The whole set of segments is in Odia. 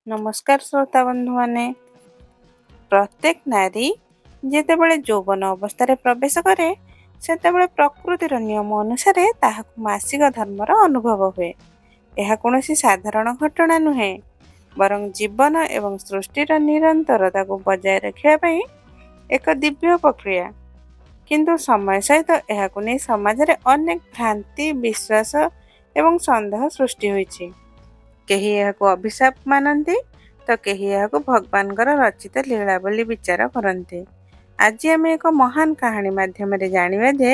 ନମସ୍କାର ଶ୍ରୋତା ବନ୍ଧୁମାନେ। ପ୍ରତ୍ୟେକ ନାରୀ ଯେତେବେଳେ ଯୌବନ ଅବସ୍ଥାରେ ପ୍ରବେଶ କରେ ସେତେବେଳେ ପ୍ରକୃତିର ନିୟମ ଅନୁସାରେ ତାହାକୁ ମାସିକ ଧର୍ମର ଅନୁଭବ ହୁଏ। ଏହା କୌଣସି ସାଧାରଣ ଘଟଣା ନୁହେଁ, ବରଂ ଜୀବନ ଏବଂ ସୃଷ୍ଟିର ନିରନ୍ତରତାକୁ ବଜାୟ ରଖିବା ପାଇଁ ଏକ ଦିବ୍ୟ ପ୍ରକ୍ରିୟା। କିନ୍ତୁ ସମୟ ସହିତ ଏହାକୁ ନେଇ ସମାଜରେ ଅନେକ ଭ୍ରାନ୍ତି, ବିଶ୍ୱାସ ଏବଂ ସନ୍ଦେହ ସୃଷ୍ଟି ହୋଇଛି। କେହି ଏହାକୁ ଅଭିଶାପ ମାନନ୍ତି ତ କେହି ଏହାକୁ ଭଗବାନଙ୍କର ରଚିତ ଲୀଳା ବୋଲି ବିଚାର କରନ୍ତି। ଆଜି ଆମେ ଏକ ମହାନ କାହାଣୀ ମାଧ୍ୟମରେ ଜାଣିବା ଯେ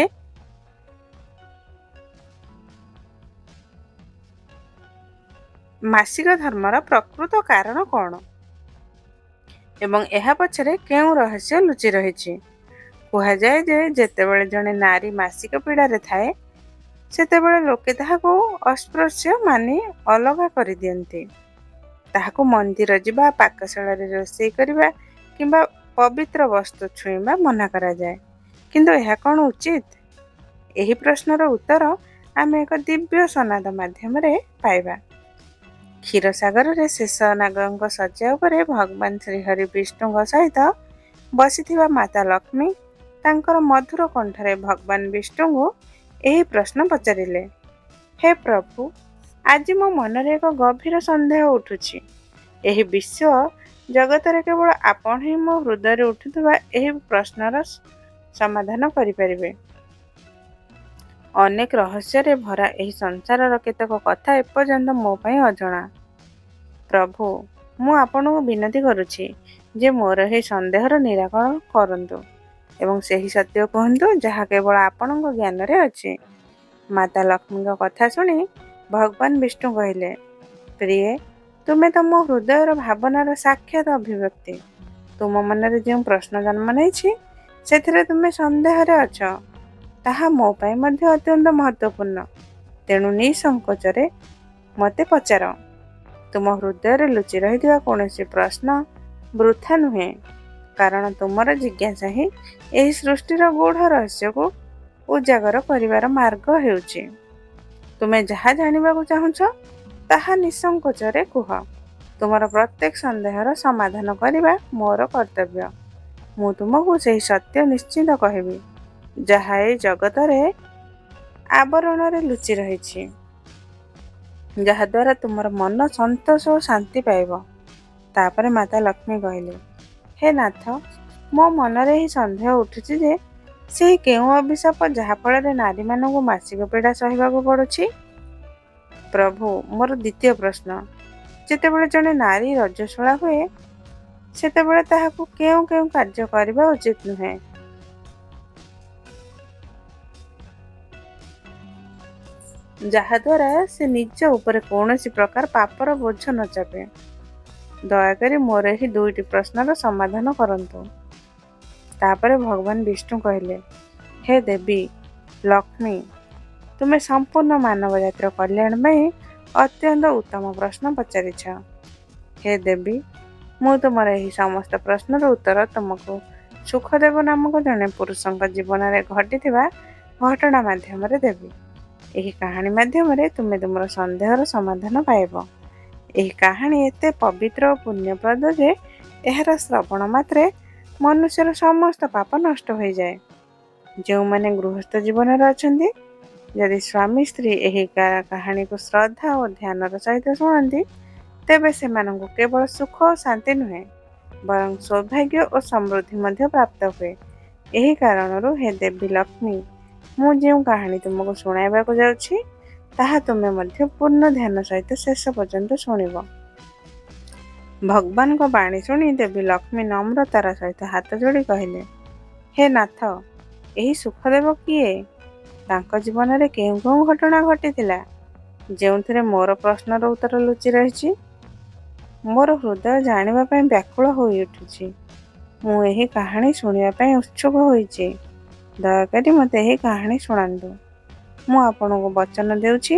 ମାସିକ ଧର୍ମର ପ୍ରକୃତ କାରଣ କ'ଣ ଏବଂ ଏହା ପଛରେ କେଉଁ ରହସ୍ୟ ଲୁଚି ରହିଛି। କୁହାଯାଏ ଯେ ଯେତେବେଳେ ଜଣେ ନାରୀ ମାସିକ ପୀଡ଼ାରେ ଥାଏ ସେତେବେଳେ ଲୋକେ ତାହାକୁ ଅସ୍ପୃଶ୍ୟ ମାନି ଅଲଗା କରିଦିଅନ୍ତି। ତାହାକୁ ମନ୍ଦିର ଯିବା, ପାକଶାଳାରେ ରୋଷେଇ କରିବା କିମ୍ବା ପବିତ୍ର ବସ୍ତୁ ଛୁଇଁବା ମନା କରାଯାଏ। କିନ୍ତୁ ଏହା କ'ଣ ଉଚିତ? ଏହି ପ୍ରଶ୍ନର ଉତ୍ତର ଆମେ ଏକ ଦିବ୍ୟ ସନାଦ ମାଧ୍ୟମରେ ପାଇବା। କ୍ଷୀରସାଗରରେ ଶେଷ ନାଗଙ୍କ ଶଯ୍ୟା ଉପରେ ଭଗବାନ ଶ୍ରୀହରି ବିଷ୍ଣୁଙ୍କ ସହିତ ବସିଥିବା ମାତା ଲକ୍ଷ୍ମୀ ତାଙ୍କର ମଧୁର କଣ୍ଠରେ ଭଗବାନ ବିଷ୍ଣୁଙ୍କୁ ଏହି ପ୍ରଶ୍ନ ପଚାରିଲେ, ହେ ପ୍ରଭୁ, ଆଜି ମୋ ମନରେ ଏକ ଗଭୀର ସନ୍ଦେହ ଉଠୁଛି। ଏହି ବିଶ୍ୱ ଜଗତରେ କେବଳ ଆପଣ ହିଁ ମୋ ହୃଦୟରେ ଉଠୁଥିବା ଏହି ପ୍ରଶ୍ନର ସମାଧାନ କରିପାରିବେ। ଅନେକ ରହସ୍ୟରେ ଭରା ଏହି ସଂସାରର କେତେକ କଥା ଏପର୍ଯ୍ୟନ୍ତ ମୋ ପାଇଁ ଅଜଣା। ପ୍ରଭୁ, ମୁଁ ଆପଣଙ୍କୁ ବିନତି କରୁଛି ଯେ ମୋର ଏହି ସନ୍ଦେହର ନିରାକରଣ କରନ୍ତୁ ଏବଂ ସେହି ସତ୍ୟ କୁହନ୍ତୁ ଯାହା କେବଳ ଆପଣଙ୍କ ଜ୍ଞାନରେ ଅଛି। ମାତା ଲକ୍ଷ୍ମୀଙ୍କ କଥା ଶୁଣି ଭଗବାନ ବିଷ୍ଣୁ କହିଲେ, ପ୍ରିୟେ, ତୁମେ ତ ମୋ ହୃଦୟର ଭାବନାର ସାକ୍ଷାତ ଅଭିବ୍ୟକ୍ତି। ତୁମ ମନରେ ଯେଉଁ ପ୍ରଶ୍ନ ଜନ୍ମ ନେଇଛି ସେଥିରେ ତୁମେ ସନ୍ଦେହରେ ଅଛ, ତାହା ମୋ ପାଇଁ ମଧ୍ୟ ଅତ୍ୟନ୍ତ ମହତ୍ତ୍ୱପୂର୍ଣ୍ଣ। ତେଣୁ ନିଃସଙ୍କୋଚରେ ମୋତେ ପଚାର। ତୁମ ହୃଦୟରେ ଲୁଚି ରହିଥିବା କୌଣସି ପ୍ରଶ୍ନ ବୃଥା ନୁହେଁ, କାରଣ ତୁମର ଜିଜ୍ଞାସା ହିଁ ଏହି ସୃଷ୍ଟିର ଗୂଢ଼ ରହସ୍ୟକୁ ଉଜାଗର କରିବାର ମାର୍ଗ ହେଉଛି। ତୁମେ ଯାହା ଜାଣିବାକୁ ଚାହୁଁଛ ତାହା ନିଃସଙ୍କୋଚରେ କୁହ। ତୁମର ପ୍ରତ୍ୟେକ ସନ୍ଦେହର ସମାଧାନ କରିବା ମୋର କର୍ତ୍ତବ୍ୟ। ମୁଁ ତୁମକୁ ସେହି ସତ୍ୟ ନିଶ୍ଚିତ କହିବି ଯାହା ଏହି ଜଗତରେ ଆବରଣରେ ଲୁଚି ରହିଛି, ଯାହାଦ୍ୱାରା ତୁମର ମନ ସନ୍ତୋଷ ଓ ଶାନ୍ତି ପାଇବ। ତାପରେ ମାତା ଲକ୍ଷ୍ମୀ କହିଲେ, ହେ ନାଥ, ମୋ ମନରେ ଏହି ସନ୍ଦେହ ଉଠୁଛି ଯେ ସେହି କେଉଁ ଅଭିଶାପ ଯାହାଫଳରେ ନାରୀମାନଙ୍କୁ ମାସିକ ପୀଡ଼ା ସହିବାକୁ ପଡ଼ୁଛି। ପ୍ରଭୁ, ମୋର ଦ୍ୱିତୀୟ ପ୍ରଶ୍ନ, ଯେତେବେଳେ ଜଣେ ନାରୀ ରଜସ୍ୱଳା ହୁଏ ସେତେବେଳେ ତାହାକୁ କେଉଁ କେଉଁ କାର୍ଯ୍ୟ କରିବା ଉଚିତ ନୁହେଁ? ଯାହାଦ୍ୱାରା ସେ ନିଜ ଉପରେ କୌଣସି ପ୍ରକାର ପାପର ବୋଝ ନ ଚାପେ। ଦୟାକରି ମୋର ଏହି ଦୁଇଟି ପ୍ରଶ୍ନର ସମାଧାନ କରନ୍ତୁ। ତାପରେ ଭଗବାନ ବିଷ୍ଣୁ କହିଲେ, ହେ ଦେବୀ ଲକ୍ଷ୍ମୀ, ତୁମେ ସମ୍ପୂର୍ଣ୍ଣ ମାନବ ଜାତିର କଲ୍ୟାଣ ପାଇଁ ଅତ୍ୟନ୍ତ ଉତ୍ତମ ପ୍ରଶ୍ନ ପଚାରିଛ। ହେ ଦେବୀ, ମୁଁ ତୁମର ଏହି ସମସ୍ତ ପ୍ରଶ୍ନର ଉତ୍ତର ତୁମକୁ ସୁଖଦେବ ନାମକ ଜଣେ ପୁରୁଷଙ୍କ ଜୀବନରେ ଘଟିଥିବା ଘଟଣା ମାଧ୍ୟମରେ ଦେବି। ଏହି କାହାଣୀ ମାଧ୍ୟମରେ ତୁମେ ତୁମର ସନ୍ଦେହର ସମାଧାନ ପାଇବ। ଏହି କାହାଣୀ ଏତେ ପବିତ୍ର ଓ ପୁଣ୍ୟପ୍ରଦ ଯେ ଏହାର ଶ୍ରବଣ ମାତ୍ରେ ମନୁଷ୍ୟର ସମସ୍ତ ପାପ ନଷ୍ଟ ହୋଇଯାଏ। ଯେଉଁମାନେ ଗୃହସ୍ଥ ଜୀବନରେ ଅଛନ୍ତି, ଯଦି ସ୍ୱାମୀ ସ୍ତ୍ରୀ ଏହି କାହାଣୀକୁ ଶ୍ରଦ୍ଧା ଓ ଧ୍ୟାନର ସହିତ ଶୁଣନ୍ତି ତେବେ ସେମାନଙ୍କୁ କେବଳ ସୁଖ ଓ ଶାନ୍ତି ନୁହେଁ, ବରଂ ସୌଭାଗ୍ୟ ଓ ସମୃଦ୍ଧି ମଧ୍ୟ ପ୍ରାପ୍ତ ହୁଏ। ଏହି କାରଣରୁ ହେ ଦେବୀ ଲକ୍ଷ୍ମୀ, ମୁଁ ଯେଉଁ କାହାଣୀ ତୁମକୁ ଶୁଣାଇବାକୁ ଯାଉଛି ତାହା ତୁମେ ମଧ୍ୟ ପୂର୍ଣ୍ଣ ଧ୍ୟାନ ସହିତ ଶେଷ ପର୍ଯ୍ୟନ୍ତ ଶୁଣିବ। ଭଗବାନଙ୍କ ବାଣୀ ଶୁଣି ଦେବୀ ଲକ୍ଷ୍ମୀ ନମ୍ରତାର ସହିତ ହାତ ଯୋଡ଼ି କହିଲେ, ହେ ନାଥ, ଏହି ସୁଖଦେବ କିଏ? ତାଙ୍କ ଜୀବନରେ କେଉଁ କେଉଁ ଘଟଣା ଘଟିଥିଲା ଯେଉଁଥିରେ ମୋର ପ୍ରଶ୍ନର ଉତ୍ତର ଲୁଚି ରହିଛି? ମୋର ହୃଦୟ ଜାଣିବା ପାଇଁ ବ୍ୟାକୁଳ ହୋଇଉଠୁଛି। ମୁଁ ଏହି କାହାଣୀ ଶୁଣିବା ପାଇଁ ଉତ୍ସୁକ ହୋଇଛି। ଦୟାକରି ମୋତେ ଏହି କାହାଣୀ ଶୁଣାନ୍ତୁ। ମୁଁ ଆପଣଙ୍କୁ ବଚନ ଦେଉଛି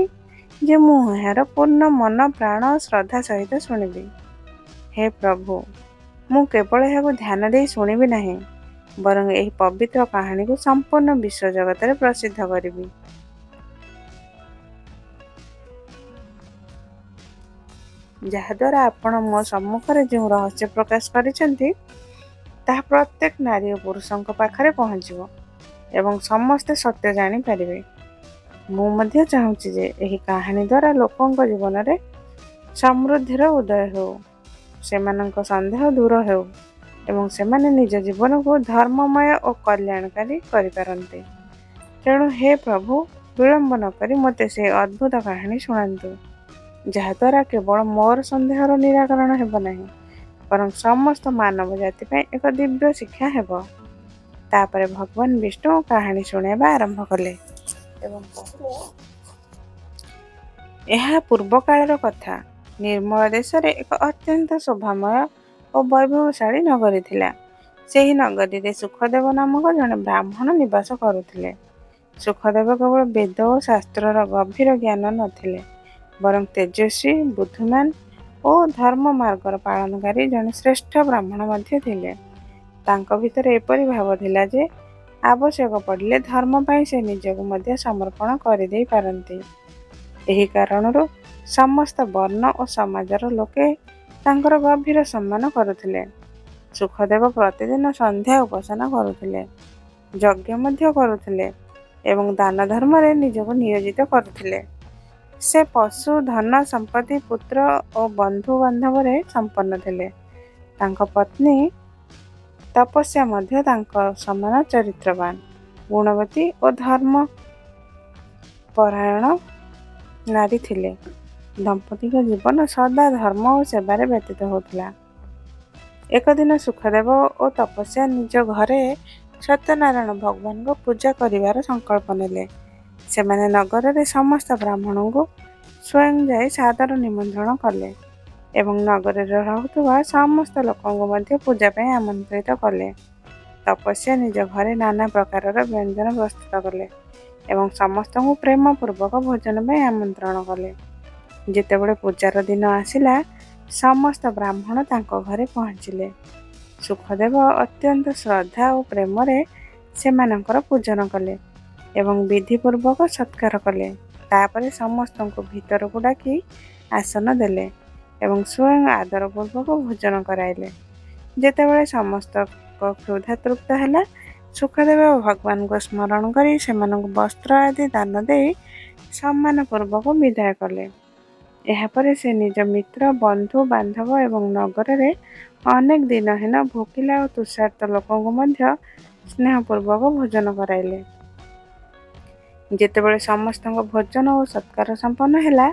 ଯେ ମୁଁ ଏହାର ପୂର୍ଣ୍ଣ ମନ, ପ୍ରାଣ ଓ ଶ୍ରଦ୍ଧା ସହିତ ଶୁଣିବି। ହେ ପ୍ରଭୁ, ମୁଁ କେବଳ ଏହାକୁ ଧ୍ୟାନ ଦେଇ ଶୁଣିବି ନାହିଁ, ବରଂ ଏହି ପବିତ୍ର କାହାଣୀକୁ ସମ୍ପୂର୍ଣ୍ଣ ବିଶ୍ୱ ଜଗତରେ ପ୍ରସିଦ୍ଧ କରିବି। ଯାହାଦ୍ୱାରା ଆପଣ ମୋ ସମ୍ମୁଖରେ ଯେଉଁ ରହସ୍ୟ ପ୍ରକାଶ କରିଛନ୍ତି ତାହା ପ୍ରତ୍ୟେକ ନାରୀ ଓ ପୁରୁଷଙ୍କ ପାଖରେ ପହଞ୍ଚିବ ଏବଂ ସମସ୍ତେ ସତ୍ୟ ଜାଣିପାରିବେ। ମୁଁ ମଧ୍ୟ ଚାହୁଁଛି ଯେ ଏହି କାହାଣୀ ଦ୍ୱାରା ଲୋକଙ୍କ ଜୀବନରେ ସମୃଦ୍ଧିର ଉଦୟ ହେଉ, ସେମାନଙ୍କ ସନ୍ଦେହ ଦୂର ହେଉ ଏବଂ ସେମାନେ ନିଜ ଜୀବନକୁ ଧର୍ମମୟ ଓ କଲ୍ୟାଣକାରୀ କରିପାରନ୍ତି। ତେଣୁ ହେ ପ୍ରଭୁ, ବିଳମ୍ବ ନ କରି ମୋତେ ସେ ଅଦ୍ଭୁତ କାହାଣୀ ଶୁଣାନ୍ତୁ, ଯାହାଦ୍ୱାରା କେବଳ ମୋର ସନ୍ଦେହର ନିରାକରଣ ହେବ ନାହିଁ, ବରଂ ସମସ୍ତ ମାନବ ଜାତି ପାଇଁ ଏକ ଦିବ୍ୟ ଶିକ୍ଷା ହେବ। ତାପରେ ଭଗବାନ ବିଷ୍ଣୁ କାହାଣୀ ଶୁଣାଇବା ଆରମ୍ଭ କଲେ ଏବଂ କହିଲେ, ଏହା ପୂର୍ବକାଳର କଥା। ନିର୍ମଳ ଦେଶରେ ଏକ ଅତ୍ୟନ୍ତ ଶୋଭାମୟ ଓ ବୈଭବଶାଳୀ ନଗରୀ ଥିଲା। ସେହି ନଗରୀରେ ସୁଖଦେବ ନାମକ ଜଣେ ବ୍ରାହ୍ମଣ ନିବାସ କରୁଥିଲେ। ସୁଖଦେବ କେବଳ ବେଦ ଓ ଶାସ୍ତ୍ରର ଗଭୀର ଜ୍ଞାନ ନଥିଲେ, ବରଂ ତେଜସ୍ୱୀ, ବୁଦ୍ଧିମାନ ଓ ଧର୍ମ ମାର୍ଗର ପାଳନକାରୀ ଜଣେ ଶ୍ରେଷ୍ଠ ବ୍ରାହ୍ମଣ ମଧ୍ୟ ଥିଲେ। ତାଙ୍କ ଭିତରେ ଏପରି ଭାବ ଥିଲା ଯେ ଆବଶ୍ୟକ ପଡ଼ିଲେ ଧର୍ମ ପାଇଁ ସେ ନିଜକୁ ମଧ୍ୟ ସମର୍ପଣ କରିଦେଇ ପାରନ୍ତି। ଏହି କାରଣରୁ ସମସ୍ତ ବର୍ଣ୍ଣ ଓ ସମାଜର ଲୋକେ ତାଙ୍କର ଗଭୀର ସମ୍ମାନ କରୁଥିଲେ। ସୁଖଦେବ ପ୍ରତିଦିନ ସନ୍ଧ୍ୟା ଉପାସନା କରୁଥିଲେ, ଯଜ୍ଞ ମଧ୍ୟ କରୁଥିଲେ ଏବଂ ଦାନ ଧର୍ମରେ ନିଜକୁ ନିୟୋଜିତ କରୁଥିଲେ। ସେ ପଶୁ, ଧନ, ସମ୍ପତ୍ତି, ପୁତ୍ର ଓ ବନ୍ଧୁ ବାନ୍ଧବରେ ସମ୍ପନ୍ନ ଥିଲେ। ତାଙ୍କ ପତ୍ନୀ ତପସ୍ୟା ମଧ୍ୟ ତାଙ୍କ ସମାନ ଚରିତ୍ରବାନ, ଗୁଣବତୀ ଓ ଧର୍ମପରାୟଣ ନାରୀ ଥିଲେ। ଦମ୍ପତିଙ୍କ ଜୀବନ ସଦା ଧର୍ମ ଓ ସେବାରେ ବ୍ୟତୀତ ହେଉଥିଲା। ଏକ ଦିନ ସୁଖଦେବ ଓ ତପସ୍ୟା ନିଜ ଘରେ ସତ୍ୟନାରାୟଣ ଭଗବାନଙ୍କ ପୂଜା କରିବାର ସଂକଳ୍ପ ନେଲେ। ସେମାନେ ନଗରରେ ସମସ୍ତ ବ୍ରାହ୍ମଣଙ୍କୁ ସ୍ୱୟଂ ଯାଇ ସାଦର ନିମନ୍ତ୍ରଣ କଲେ ଏବଂ ନଗରରେ ରହୁଥିବା ସମସ୍ତ ଲୋକଙ୍କୁ ମଧ୍ୟ ପୂଜା ପାଇଁ ଆମନ୍ତ୍ରିତ କଲେ। ତପସ୍ୟା ନିଜ ଘରେ ନାନା ପ୍ରକାରର ବ୍ୟଞ୍ଜନ ପ୍ରସ୍ତୁତ କଲେ ଏବଂ ସମସ୍ତଙ୍କୁ ପ୍ରେମପୂର୍ବକ ଭୋଜନ ପାଇଁ ଆମନ୍ତ୍ରଣ କଲେ। ଯେତେବେଳେ ପୂଜାର ଦିନ ଆସିଲା, ସମସ୍ତ ବ୍ରାହ୍ମଣ ତାଙ୍କ ଘରେ ପହଞ୍ଚିଲେ। ସୁଖଦେବ ଅତ୍ୟନ୍ତ ଶ୍ରଦ୍ଧା ଓ ପ୍ରେମରେ ସେମାନଙ୍କର ପୂଜନ କଲେ ଏବଂ ବିଧିପୂର୍ବକ ସତ୍କାର କଲେ। ତାପରେ ସମସ୍ତଙ୍କୁ ଭିତରକୁ ଡାକି ଆସନ ଦେଲେ ଏବଂ ସ୍ୱୟଂ ଆଦରପୂର୍ବକ ଭୋଜନ କରାଇଲେ। ଯେତେବେଳେ ସମସ୍ତଙ୍କ କ୍ଷୁଧା ତୃପ୍ତ ହେଲା, ସୁଖଦେବ ଭଗବାନଙ୍କୁ ସ୍ମରଣ କରି ସେମାନଙ୍କୁ ବସ୍ତ୍ର ଆଦି ଦାନ ଦେଇ ସମ୍ମାନପୂର୍ବକ ବିଦାୟ କଲେ। ଏହାପରେ ସେ ନିଜ ମିତ୍ର, ବନ୍ଧୁ ବାନ୍ଧବ ଏବଂ ନଗରରେ ଅନେକ ଦିନହୀନ ଭୋକିଲା ଓ ତୃଷାର୍ତ୍ତ ଲୋକଙ୍କୁ ମଧ୍ୟ ସ୍ନେହପୂର୍ବକ ଭୋଜନ କରାଇଲେ। ଯେତେବେଳେ ସମସ୍ତଙ୍କ ଭୋଜନ ଓ ସତ୍କାର ସମ୍ପନ୍ନ ହେଲା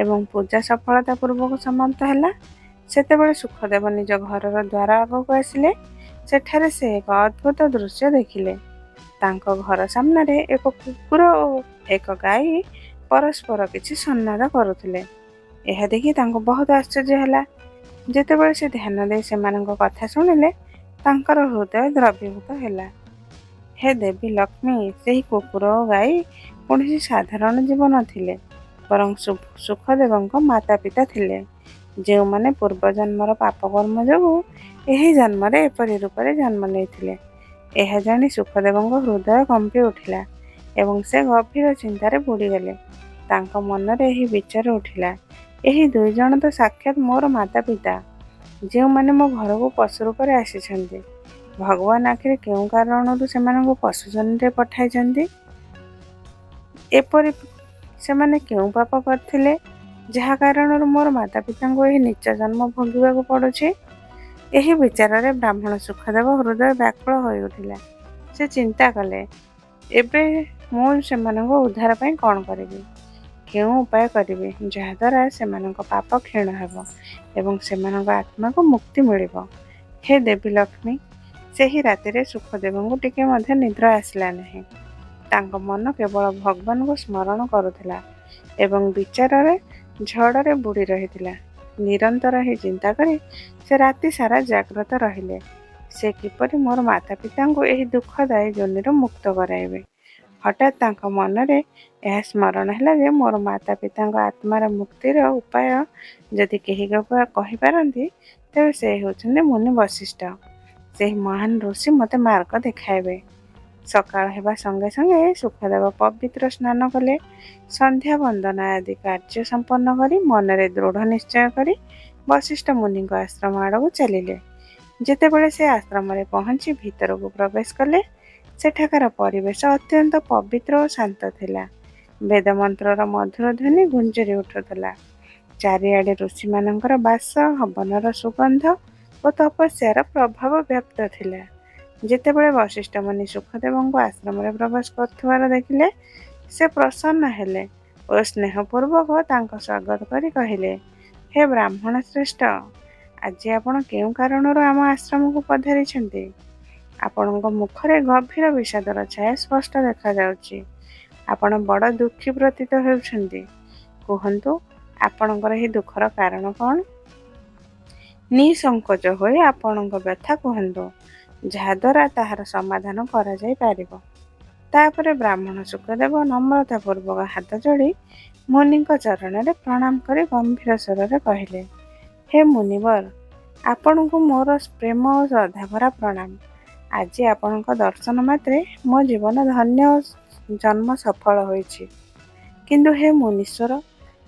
ଏବଂ ପୂଜା ସଫଳତାପୂର୍ବକ ସମାପ୍ତ ହେଲା, ସେତେବେଳେ ସୁଖଦେବ ନିଜ ଘରର ଦ୍ୱାର ଆଗକୁ ଆସିଲେ। ସେଠାରେ ସେ ଏକ ଅଦ୍ଭୁତ ଦୃଶ୍ୟ ଦେଖିଲେ। ତାଙ୍କ ଘର ସାମ୍ନାରେ ଏକ କୁକୁର ଓ ଏକ ଗାଈ ପରସ୍ପର କିଛି ସଂବାଦ କରୁଥିଲେ। ଏହା ଦେଖି ତାଙ୍କୁ ବହୁତ ଆଶ୍ଚର୍ଯ୍ୟ ହେଲା। ଯେତେବେଳେ ସେ ଧ୍ୟାନ ଦେଇ ସେମାନଙ୍କ କଥା ଶୁଣିଲେ, ତାଙ୍କର ହୃଦୟ ଦ୍ରବୀଭୂତ ହେଲା। ହେ ଦେବୀ ଲକ୍ଷ୍ମୀ, ସେହି କୁକୁର ଓ ଗାଈ କୌଣସି ସାଧାରଣ ଜୀବ ନଥିଲେ, ବରଂ ସୁଖଦେବଙ୍କ ମାତା ପିତା ଥିଲେ, ଯେଉଁମାନେ ପୂର୍ବଜନ୍ମର ପାପକର୍ମ ଯୋଗୁଁ ଏହି ଜନ୍ମରେ ଏପରି ରୂପରେ ଜନ୍ମ ନେଇଥିଲେ। ଏହା ଜାଣି ସୁଖଦେବଙ୍କ ହୃଦୟ କମ୍ପି ଉଠିଲା ଏବଂ ସେ ଗଭୀର ଚିନ୍ତାରେ ବୁଡ଼ିଗଲେ। ତାଙ୍କ ମନରେ ଏହି ବିଚାର ଉଠିଲା, ଏହି ଦୁଇ ଜଣ ତ ସାକ୍ଷାତ ମୋର ମାତା ପିତା, ଯେଉଁମାନେ ମୋ ଘରକୁ ପଶୁ ରୂପରେ ଆସିଛନ୍ତି। ଭଗବାନ ଆଖିରେ କେଉଁ କାରଣରୁ ସେମାନଙ୍କୁ ପଶୁ ଜନ୍ମରେ ପଠାଇଛନ୍ତି? ଏପରି ସେମାନେ କେଉଁ ପାପ କରିଥିଲେ, ଯାହା କାରଣରୁ ମୋର ମାତା ପିତାଙ୍କୁ ଏହି ନୀଚ ଜନ୍ମ ଭୋଗିବାକୁ ପଡ଼ୁଛି? ଏହି ବିଚାରରେ ବ୍ରାହ୍ମଣ ସୁଖଦେବ ହୃଦୟ ବ୍ୟାକୁଳ ହୋଇଉଠିଲା। ସେ ଚିନ୍ତା କଲେ, ଏବେ ମୁଁ ସେମାନଙ୍କ ଉଦ୍ଧାର ପାଇଁ କ'ଣ କରିବି? କେଉଁ ଉପାୟ କରିବି, ଯାହାଦ୍ୱାରା ସେମାନଙ୍କ ପାପ କ୍ଷୀଣ ହେବ ଏବଂ ସେମାନଙ୍କ ଆତ୍ମାକୁ ମୁକ୍ତି ମିଳିବ? ହେ ଦେବୀ ଲକ୍ଷ୍ମୀ, ସେହି ରାତିରେ ସୁଖଦେବଙ୍କୁ ଟିକେ ମଧ୍ୟ ନିଦ୍ରା ଆସିଲା ନାହିଁ। ତାଙ୍କ ମନ କେବଳ ଭଗବାନଙ୍କୁ ସ୍ମରଣ କରୁଥିଲା ଏବଂ ବିଚାରରେ ଝଡ଼ରେ ବୁଡ଼ି ରହିଥିଲା। ନିରନ୍ତର ଏହି ଚିନ୍ତା କରି ସେ ରାତି ସାରା ଜାଗ୍ରତ ରହିଲେ। ସେ କିପରି ମୋର ମାତା ପିତାଙ୍କୁ ଏହି ଦୁଃଖଦାୟୀ ଯୋନିରୁ ମୁକ୍ତ କରାଇବେ। ହଠାତ୍ ତାଙ୍କ ମନରେ ଏହା ସ୍ମରଣ ହେଲା ଯେ ମୋର ମାତା ପିତାଙ୍କ ଆତ୍ମାର ମୁକ୍ତିର ଉପାୟ ଯଦି କେହି କହିପାରନ୍ତି, ତେବେ ସେ ହେଉଛନ୍ତି ମୁନି ବଶିଷ୍ଠ। ସେହି ମହାନ ଋଷି ମୋତେ ମାର୍ଗ ଦେଖାଇବେ। ସକାଳ ହେବା ସଙ୍ଗେ ସଙ୍ଗେ ସୁଖଦେବ ପବିତ୍ର ସ୍ନାନ କଲେ। ସନ୍ଧ୍ୟା ବନ୍ଦନା ଆଦି କାର୍ଯ୍ୟ ସମ୍ପନ୍ନ କରି ମନରେ ଦୃଢ଼ ନିଶ୍ଚୟ କରି ବଶିଷ୍ଠ ମୁନିଙ୍କ ଆଶ୍ରମ ଆଡ଼କୁ ଚାଲିଲେ। ଯେତେବେଳେ ସେ ଆଶ୍ରମରେ ପହଞ୍ଚି ଭିତରକୁ ପ୍ରବେଶ କଲେ, ସେଠାକାର ପରିବେଶ ଅତ୍ୟନ୍ତ ପବିତ୍ର ଓ ଶାନ୍ତ ଥିଲା। ବେଦମନ୍ତ୍ରର ମଧୁର ଧ୍ୱନି ଗୁଞ୍ଜରି ଉଠୁଥିଲା। ଚାରିଆଡ଼େ ଋଷିମାନଙ୍କର ବାସ, ହବନର ସୁଗନ୍ଧ ଓ ତପସ୍ୟାର ପ୍ରଭାବ ବ୍ୟାପ୍ତ ଥିଲା। ଯେତେବେଳେ ବଶିଷ୍ଠ ମୁନି ସୁଖଦେବଙ୍କୁ ଆଶ୍ରମରେ ପ୍ରବେଶ କରୁଥିବାର ଦେଖିଲେ, ସେ ପ୍ରସନ୍ନ ହେଲେ ଓ ସ୍ନେହପୂର୍ବକ ତାଙ୍କ ସ୍ୱାଗତ କରି କହିଲେ, ହେ ବ୍ରାହ୍ମଣ ଶ୍ରେଷ୍ଠ, ଆଜି ଆପଣ କେଉଁ କାରଣରୁ ଆମ ଆଶ୍ରମକୁ ପଧାରିଛନ୍ତି? ଆପଣଙ୍କ ମୁଖରେ ଗଭୀର ବିଷାଦର ଛାୟା ସ୍ପଷ୍ଟ ଦେଖାଯାଉଛି। ଆପଣ ବଡ଼ ଦୁଃଖୀ ପ୍ରତୀତ ହେଉଛନ୍ତି। କୁହନ୍ତୁ, ଆପଣଙ୍କର ଏହି ଦୁଃଖର କାରଣ କ'ଣ? ନିଃସଙ୍କୋଚ ହୋଇ ଆପଣଙ୍କ ବ୍ୟଥା କୁହନ୍ତୁ, ଯାହାଦ୍ୱାରା ତାହାର ସମାଧାନ କରାଯାଇପାରିବ। ତାପରେ ବ୍ରାହ୍ମଣ ସୁଖଦେବ ନମ୍ରତାପୂର୍ବକ ହାତ ଯୋଡ଼ି ମୁନିଙ୍କ ଚରଣରେ ପ୍ରଣାମ କରି ଗମ୍ଭୀର ସ୍ୱରରେ କହିଲେ, ହେ ମୁନିବର, ଆପଣଙ୍କୁ ମୋର ପ୍ରେମ ଓ ଶ୍ରଦ୍ଧାଭରା ପ୍ରଣାମ। ଆଜି ଆପଣଙ୍କ ଦର୍ଶନ ମାତ୍ରେ ମୋ ଜୀବନ ଧନ୍ୟ ଓ ଜନ୍ମ ସଫଳ ହୋଇଛି। କିନ୍ତୁ ହେ ମୁନୀଶ୍ୱର,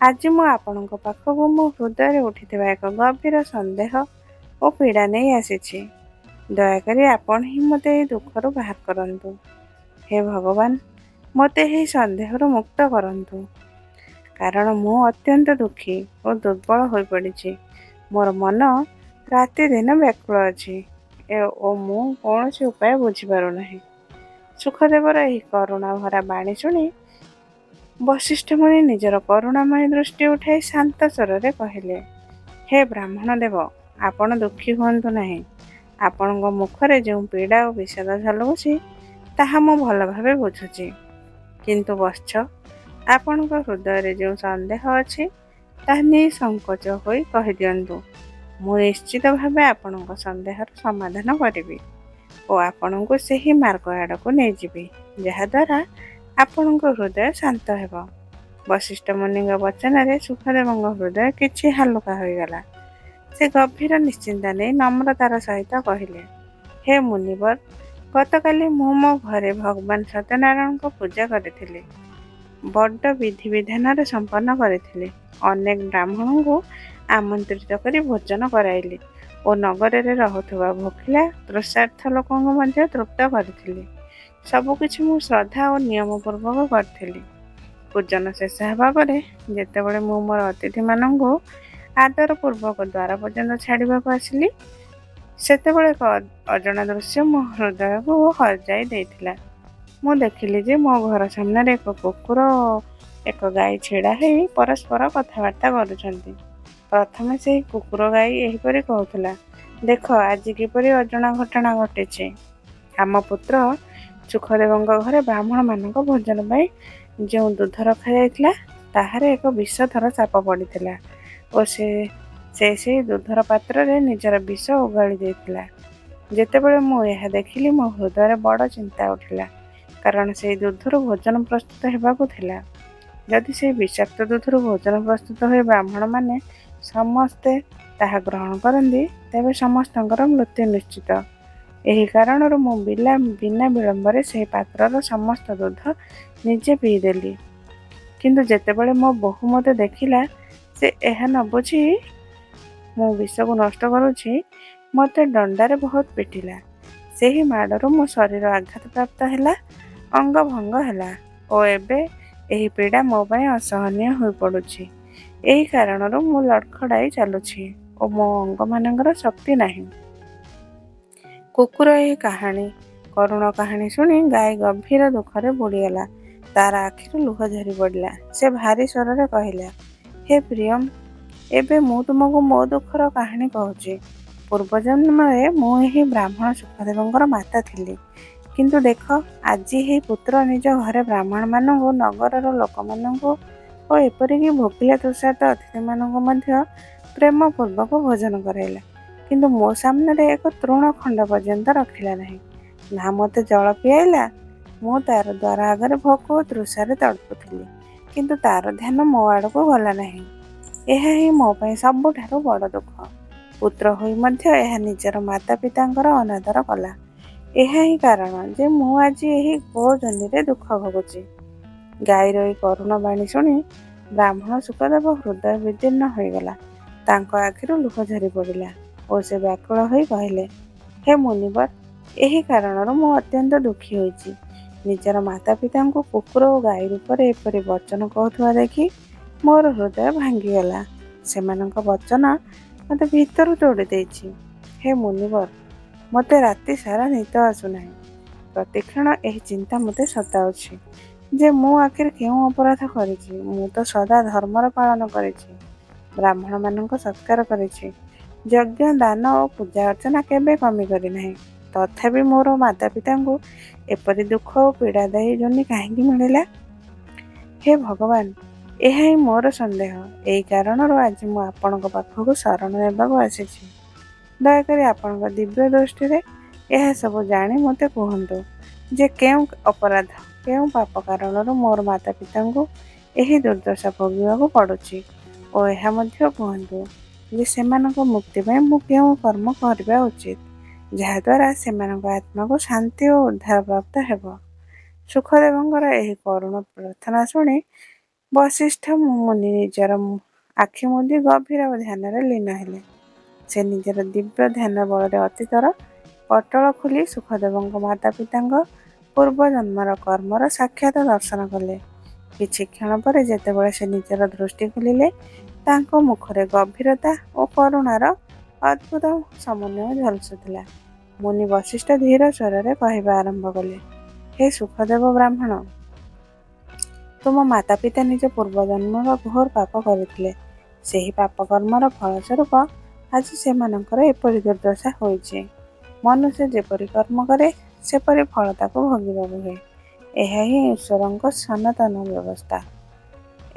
ଆଜି ମୁଁ ଆପଣଙ୍କ ପାଖକୁ ମୋ ହୃଦୟରେ ଉଠିଥିବା ଏକ ଗଭୀର ସନ୍ଦେହ ଓ ପୀଡ଼ା ନେଇ ଆସିଛି। ଦୟାକରି ଆପଣ ହିଁ ମୋତେ ଏହି ଦୁଃଖରୁ ବାହାର କରନ୍ତୁ। ହେ ଭଗବାନ, ମୋତେ ଏହି ସନ୍ଦେହରୁ ମୁକ୍ତ କରନ୍ତୁ। କାରଣ ମୁଁ ଅତ୍ୟନ୍ତ ଦୁଃଖୀ ଓ ଦୁର୍ବଳ ହୋଇପଡ଼ିଛି। ମୋର ମନ ରାତିଦିନ ବ୍ୟାକୁଳ ଅଛି ଓ ମୁଁ କୌଣସି ଉପାୟ ବୁଝିପାରୁନାହିଁ। ସୁଖଦେବର ଏହି କରୁଣାଭରା ବାଣୀ ଶୁଣି ବଶିଷ୍ଠ ମୁନି ନିଜର କରୁଣାମୟ ଦୃଷ୍ଟି ଉଠାଇ ଶାନ୍ତ ସ୍ୱରରେ କହିଲେ, ହେ ବ୍ରାହ୍ମଣ ଦେବ, ଆପଣ ଦୁଃଖୀ ହୁଅନ୍ତୁ ନାହିଁ। ଆପଣଙ୍କ ମୁଖରେ ଯେଉଁ ପୀଡ଼ା ଓ ବିଷାଦ ଝଲକୁଛି, ତାହା ମୁଁ ଭଲ ଭାବେ ବୁଝୁଛି। କିନ୍ତୁ ବତ୍ସ, ଆପଣଙ୍କ ହୃଦୟରେ ଯେଉଁ ସନ୍ଦେହ ଅଛି, ତାହା ନିଃସଙ୍କୋଚ ହୋଇ କହିଦିଅନ୍ତୁ। ମୁଁ ନିଶ୍ଚିତ ଭାବେ ଆପଣଙ୍କ ସନ୍ଦେହର ସମାଧାନ କରିବି ଓ ଆପଣଙ୍କୁ ସେହି ମାର୍ଗ ଆଡ଼କୁ ନେଇଯିବି, ଯାହାଦ୍ୱାରା ଆପଣଙ୍କ ହୃଦୟ ଶାନ୍ତ ହେବ। ବଶିଷ୍ଠ ମୁନିଙ୍କ ବଚନରେ ସୁଖଦେବଙ୍କ ହୃଦୟ କିଛି ହାଲୁକା ହୋଇଗଲା। ସେ ଗଭୀର ନିଶ୍ଚିନ୍ତା ନେଇ ନମ୍ରତାର ସହିତ କହିଲେ, ହେ ମୁନିବର, ଗତକାଲି ମୁଁ ମୋ ଘରେ ଭଗବାନ ସତ୍ୟନାରାୟଣଙ୍କ ପୂଜା କରିଥିଲି। ବଡ଼ ବିଧିବିଧାନରେ ସମ୍ପନ୍ନ କରିଥିଲି। ଅନେକ ବ୍ରାହ୍ମଣଙ୍କୁ ଆମନ୍ତ୍ରିତ କରି ଭୋଜନ କରାଇଲି ଓ ନଗରରେ ରହୁଥିବା ଭୋକିଲା ତୃଷାର୍ଥ ଲୋକଙ୍କୁ ମଧ୍ୟ ତୃପ୍ତ କରିଥିଲି। ସବୁକିଛି ମୁଁ ଶ୍ରଦ୍ଧା ଓ ନିୟମ ପୂର୍ବକ କରିଥିଲି। ପୂଜନ ଶେଷ ହେବା ପରେ ଯେତେବେଳେ ମୁଁ ମୋର ଅତିଥିମାନଙ୍କୁ ଆଦରପୂର୍ବକ ଦ୍ୱାର ପର୍ଯ୍ୟନ୍ତ ଛାଡ଼ିବାକୁ ଆସିଲି, ସେତେବେଳେ ଏକ ଅଜଣା ଦୃଶ୍ୟ ମୋ ହୃଦୟକୁ ହଜାଇ ଦେଇଥିଲା। ମୁଁ ଦେଖିଲି ଯେ ମୋ ଘର ସାମ୍ନାରେ ଏକ କୁକୁର ଓ ଏକ ଗାଈ ଛିଡ଼ା ହୋଇ ପରସ୍ପର କଥାବାର୍ତ୍ତା କରୁଛନ୍ତି। ପ୍ରଥମେ ସେହି କୁକୁର ଗାଈ ଏହିପରି କହୁଥିଲା, ଦେଖ, ଆଜି କିପରି ଅଜଣା ଘଟଣା ଘଟିଛି। ଆମ ପୁତ୍ର ସୁଖଦେବଙ୍କ ଘରେ ବ୍ରାହ୍ମଣମାନଙ୍କ ଭୋଜନ ପାଇଁ ଯେଉଁ ଦୁଧ ରଖାଯାଇଥିଲା, ତାହାରେ ଏକ ବିଷଧର ସାପ ପଡ଼ିଥିଲା ଓ ସେ ସେହି ଦୁଧର ପାତ୍ରରେ ନିଜର ବିଷ ଓଗାଳି ଦେଇଥିଲା। ଯେତେବେଳେ ମୁଁ ଏହା ଦେଖିଲି, ମୋ ହୃଦୟରେ ବଡ଼ ଚିନ୍ତା ଉଠିଲା, କାରଣ ସେହି ଦୁଧରୁ ଭୋଜନ ପ୍ରସ୍ତୁତ ହେବାକୁ ଥିଲା। ଯଦି ସେହି ବିଷାକ୍ତ ଦୁଧରୁ ଭୋଜନ ପ୍ରସ୍ତୁତ ହୋଇ ବ୍ରାହ୍ମଣମାନେ ସମସ୍ତେ ତାହା ଗ୍ରହଣ କରନ୍ତି, ତେବେ ସମସ୍ତଙ୍କର ମୃତ୍ୟୁ ନିଶ୍ଚିତ। ଏହି କାରଣରୁ ମୁଁ ବିନା ବିଳମ୍ବରେ ସେହି ପାତ୍ରର ସମସ୍ତ ଦୁଧ ନିଜେ ପିଇଦେଲି। କିନ୍ତୁ ଯେତେବେଳେ ମୋ ବୋହୂ ମୋତେ ଦେଖିଲା, ସେ ଏହା ନ ବୁଝି ମୁଁ ବିଷକୁ ନଷ୍ଟ କରୁଛି, ମୋତେ ଦଣ୍ଡାରେ ବହୁତ ପିଟିଲା। ସେହି ମାଡ଼ରୁ ମୋ ଶରୀର ଆଘାତପ୍ରାପ୍ତ ହେଲା, ଅଙ୍ଗଭଙ୍ଗ ହେଲା ଓ ଏବେ ଏହି ପୀଡ଼ା ମୋ ପାଇଁ ଅସହନୀୟ ହୋଇପଡ଼ୁଛି। ଏହି କାରଣରୁ ମୁଁ ଲଡ଼ଖଡ଼ାଇ ଚାଲୁଛି ଓ ମୋ ଅଙ୍ଗମାନଙ୍କର ଶକ୍ତି ନାହିଁ। କୁକୁର ଏହି କରୁଣ କାହାଣୀ ଶୁଣି ଗାଈ ଗଭୀର ଦୁଃଖରେ ବୁଡ଼ିଗଲା। ତାର ଆଖିରୁ ଲୁହ ଝରି ପଡ଼ିଲା। ସେ ଭାରୀ ସ୍ୱରରେ କହିଲା, ହେ ପ୍ରିୟମ, ଏବେ ମୁଁ ତୁମକୁ ମୋ ଦୁଃଖର କାହାଣୀ କହୁଛି। ପୂର୍ବଜନ୍ମରେ ମୁଁ ଏହି ବ୍ରାହ୍ମଣ ସୁଖଦେବଙ୍କର ମାତା ଥିଲି। କିନ୍ତୁ ଦେଖ, ଆଜି ଏହି ପୁତ୍ର ନିଜ ଘରେ ବ୍ରାହ୍ମଣମାନଙ୍କୁ, ନଗରର ଲୋକମାନଙ୍କୁ ଓ ଏପରିକି ଭୋକିଲା ତୃଷାର୍ତ ଅତିଥିମାନଙ୍କୁ ମଧ୍ୟ ପ୍ରେମପୂର୍ବକ ଭୋଜନ କରାଇଲା। କିନ୍ତୁ ମୋ ସାମ୍ନାରେ ଏକ ତୃଣ ଖଣ୍ଡ ପର୍ଯ୍ୟନ୍ତ ରଖିଲା ନାହିଁ। ନା ମୋତେ ଜଳ ପିଆଇଲା। ମୁଁ ତାର ଦ୍ୱାର ଆଗରେ ଭୋକ ଓ ତୃଷାରେ ତଡ଼ପୁଥିଲି, କିନ୍ତୁ ତାର ଧ୍ୟାନ ମୋ ଆଡ଼କୁ ଗଲା ନାହିଁ। ଏହା ହିଁ ମୋ ପାଇଁ ସବୁଠାରୁ ବଡ଼ ଦୁଃଖ। ପୁତ୍ର ହୋଇ ମଧ୍ୟ ଏହା ନିଜର ମାତା ପିତାଙ୍କର ଅନାଦର କଲା। ଏହା ହିଁ କାରଣ ଯେ ମୁଁ ଆଜି ଏହି ଗୋଜନିରେ ଦୁଃଖ ଭୋଗୁଛି। ଗାଈର ଏହି କରୁଣ ବାଣୀ ଶୁଣି ବ୍ରାହ୍ମଣ ଶୁକଦେବ ହୃଦୟ ବିଦୀର୍ଣ୍ଣ ହୋଇଗଲା। ତାଙ୍କ ଆଖିରୁ ଲୁହ ଝରି ପଡ଼ିଲା ଓ ସେ ବ୍ୟାକୁଳ ହୋଇ କହିଲେ, ହେ ମୁନିବର, ଏହି କାରଣରୁ ମୁଁ ଅତ୍ୟନ୍ତ ଦୁଃଖୀ ହୋଇଛି। ନିଜର ମାତା ପିତାଙ୍କୁ କୁକୁର ଓ ଗାଈ ରୂପରେ ଏପରି ବଚନ କହୁଥିବା ଦେଖି ମୋର ହୃଦୟ ଭାଙ୍ଗିଗଲା। ସେମାନଙ୍କ ବଚନ ମୋତେ ଭିତରୁ ତୋଡ଼ି ଦେଇଛି। ହେ ମୁନିବର, ମୋତେ ରାତି ସାରା ନିଦ ଆସୁନାହିଁ। ପ୍ରତିକ୍ଷଣ ଏହି ଚିନ୍ତା ମୋତେ ସତାଉଛି ଯେ ମୁଁ ଆଖିରେ କେଉଁ ଅପରାଧ କରିଛି। ମୁଁ ତ ସଦା ଧର୍ମର ପାଳନ କରିଛି, ବ୍ରାହ୍ମଣମାନଙ୍କ ସତ୍କାର କରିଛି, ଯଜ୍ଞ ଦାନ ଓ ପୂଜା ଅର୍ଚ୍ଚନା କେବେ କମି କରିନାହିଁ। ତଥାପି ମୋର ମାତା ପିତାଙ୍କୁ ଏପରି ଦୁଃଖ ଓ ପୀଡ଼ାଦାୟୀ ଯୋନି କାହିଁକି ମିଳିଲା? ହେ ଭଗବାନ, ଏହା ହିଁ ମୋର ସନ୍ଦେହ। ଏହି କାରଣରୁ ଆଜି ମୁଁ ଆପଣଙ୍କ ପାଖକୁ ଶରଣ ନେବାକୁ ଆସିଛି। ଦୟାକରି ଆପଣଙ୍କ ଦିବ୍ୟ ଦୃଷ୍ଟିରେ ଏହା ସବୁ ଜାଣି ମୋତେ କୁହନ୍ତୁ ଯେ କେଉଁ ଅପରାଧ, କେଉଁ ପାପ କାରଣରୁ ମୋର ମାତା ପିତାଙ୍କୁ ଏହି ଦୁର୍ଦ୍ଦଶା ଭୋଗିବାକୁ ପଡ଼ୁଛି ଓ ଏହା ମଧ୍ୟ କୁହନ୍ତୁ ଯେ ସେମାନଙ୍କ ମୁକ୍ତି ପାଇଁ ମୁଁ କେଉଁ କର୍ମ କରିବା ଉଚିତ, ଯାହାଦ୍ୱାରା ସେମାନଙ୍କ ଆତ୍ମାକୁ ଶାନ୍ତି ଓ ଉଦ୍ଧାର ପ୍ରାପ୍ତ ହେବ। ସୁଖଦେବଙ୍କର ଏହି କରୁଣ ପ୍ରାର୍ଥନା ଶୁଣି ବଶିଷ୍ଠ ମୁନି ନିଜର ଆଖି ମୁଦି ଗଭୀର ଧ୍ୟାନରେ ଲୀନ ହେଲେ। ସେ ନିଜର ଦିବ୍ୟ ଧ୍ୟାନ ବଳରେ ଅତୀତର ପଟଳ ଖୋଲି ସୁଖଦେବଙ୍କ ମାତା ପିତାଙ୍କ ପୂର୍ବ ଜନ୍ମର କର୍ମର ସାକ୍ଷାତ ଦର୍ଶନ କଲେ। କିଛି କ୍ଷଣ ପରେ ଯେତେବେଳେ ସେ ନିଜର ଦୃଷ୍ଟି ଖୋଲିଲେ, ତାଙ୍କ ମୁଖରେ ଗଭୀରତା ଓ କରୁଣାର ଅଦ୍ଭୁତ ସମନ୍ୱୟ ଝଲସୁଥିଲା। ମୁନି ବଶିଷ୍ଠ ଧୀର ସ୍ୱରରେ କହିବା ଆରମ୍ଭ କଲେ, ହେ ସୁଖଦେବ ବ୍ରାହ୍ମଣ, ତୁମ ମାତା ପିତା ନିଜ ପୂର୍ବ ଜନ୍ମର ଘୋର ପାପ କରିଥିଲେ। ସେହି ପାପ କର୍ମର ଫଳସ୍ୱରୂପ ଆଜି ସେମାନଙ୍କର ଏପରି ଦୁର୍ଦ୍ଦଶା ହୋଇଛି। ମନୁଷ୍ୟ ଯେପରି କର୍ମ କରେ ସେପରି ଫଳ ତାକୁ ଭୋଗିବାକୁ ହୁଏ। ଏହା ହିଁ ଈଶ୍ୱରଙ୍କ ସନାତନ ବ୍ୟବସ୍ଥା।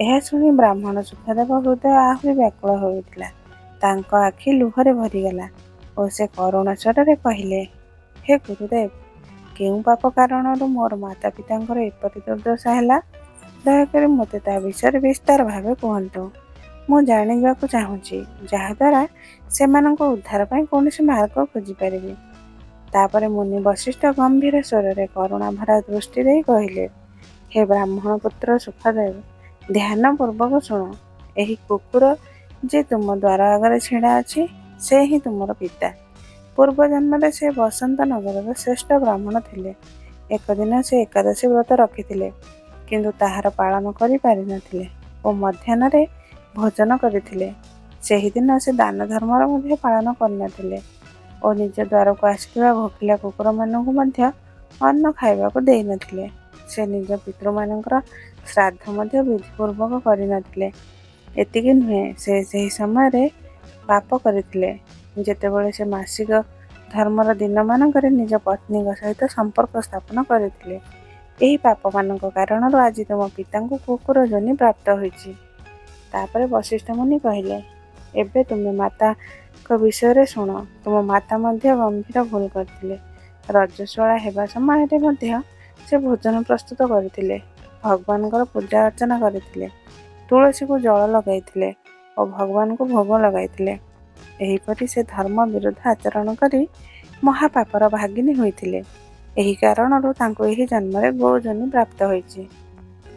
ଏହା ଶୁଣି ବ୍ରାହ୍ମଣ ସୁଖଦେବ ହୃଦୟ ଆହୁରି ବ୍ୟାକୁଳ ହୋଇଉଠିଲା। ତାଙ୍କ ଆଖି ଲୁହରେ ଭରିଗଲା ଓ ସେ କରୁଣ ସ୍ୱରରେ କହିଲେ, ହେ ଗୁରୁଦେବ, କେଉଁ ପାପ କାରଣରୁ ମୋର ମାତା ପିତାଙ୍କର ଏପରି ଦୁର୍ଦ୍ଦଶା ହେଲା? ଦୟାକରି ମୋତେ ତା ବିଷୟରେ ବିସ୍ତାର ଭାବେ କୁହନ୍ତୁ। ମୁଁ ଜାଣିବାକୁ ଚାହୁଁଛି, ଯାହାଦ୍ୱାରା ସେମାନଙ୍କ ଉଦ୍ଧାର ପାଇଁ କୌଣସି ମାର୍ଗ ଖୋଜିପାରିବି। ତାପରେ ମୁନି ବଶିଷ୍ଠ ଗମ୍ଭୀର ସ୍ୱରରେ କରୁଣାଭରା ଦୃଷ୍ଟି ଦେଇ କହିଲେ, ହେ ବ୍ରାହ୍ମଣ ପୁତ୍ର ସୁଖଦେବ, ଧ୍ୟାନ ପୂର୍ବକ ଶୁଣ। ଏହି କୁକୁର ଯେ ତୁମ ଦ୍ୱାର ଆଗରେ ଛିଡ଼ା ଅଛି, ସେ ହିଁ ତୁମର ପିତା। ପୂର୍ବ ଜନ୍ମରେ ସେ ବସନ୍ତ ନଗରର ଶ୍ରେଷ୍ଠ ବ୍ରାହ୍ମଣ ଥିଲେ। ଏକ ଦିନ ସେ ଏକାଦଶୀ ବ୍ରତ ରଖିଥିଲେ, କିନ୍ତୁ ତାହାର ପାଳନ କରିପାରିନଥିଲେ ଓ ମଧ୍ୟାହ୍ନରେ ଭୋଜନ କରିଥିଲେ। ସେହିଦିନ ସେ ଦାନ ଧର୍ମର ମଧ୍ୟ ପାଳନ କରିନଥିଲେ ଓ ନିଜ ଦ୍ୱାରକୁ ଆସିଥିବା ଭୋକିଲା କୁକୁରମାନଙ୍କୁ ମଧ୍ୟ ଅନ୍ନ ଖାଇବାକୁ ଦେଇନଥିଲେ। ସେ ନିଜ ପିତୃମାନଙ୍କର ଶ୍ରାଦ୍ଧ ମଧ୍ୟ ବିଧିପୂର୍ବକ କରିନଥିଲେ। ଏତିକି ନୁହେଁ, ସେ ସେହି ସମୟରେ ପାପ କରିଥିଲେ ଯେତେବେଳେ ସେ ମାସିକ ଧର୍ମର ଦିନମାନଙ୍କରେ ନିଜ ପତ୍ନୀଙ୍କ ସହିତ ସମ୍ପର୍କ ସ୍ଥାପନ କରିଥିଲେ। ଏହି ପାପମାନଙ୍କ କାରଣରୁ ଆଜି ତୁମ ପିତାଙ୍କୁ କୁକୁର ଯୋନି ପ୍ରାପ୍ତ ହୋଇଛି। ତାପରେ ବଶିଷ୍ଠ ମୁନି କହିଲେ, ଏବେ ତୁମେ ମାତାଙ୍କ ବିଷୟରେ ଶୁଣ। ତୁମ ମାତା ମଧ୍ୟ ଗମ୍ଭୀର ଭୁଲ କରିଥିଲେ। ରଜସ୍ୱଳା ହେବା ସମୟରେ ମଧ୍ୟ ସେ ଭୋଜନ ପ୍ରସ୍ତୁତ କରିଥିଲେ, ଭଗବାନଙ୍କର ପୂଜା ଅର୍ଚ୍ଚନା କରିଥିଲେ, ତୁଳସୀକୁ ଜଳ ଲଗାଇଥିଲେ ଓ ଭଗବାନଙ୍କୁ ଭୋଗ ଲଗାଇଥିଲେ। ଏହିପରି ସେ ଧର୍ମ ବିରୁଦ୍ଧ ଆଚରଣ କରି ମହାପାପର ଭାଗିନୀ ହୋଇଥିଲେ। ଏହି କାରଣରୁ ତାଙ୍କୁ ଏହି ଜନ୍ମରେ ଗୋଯୋନି ପ୍ରାପ୍ତ ହୋଇଛି।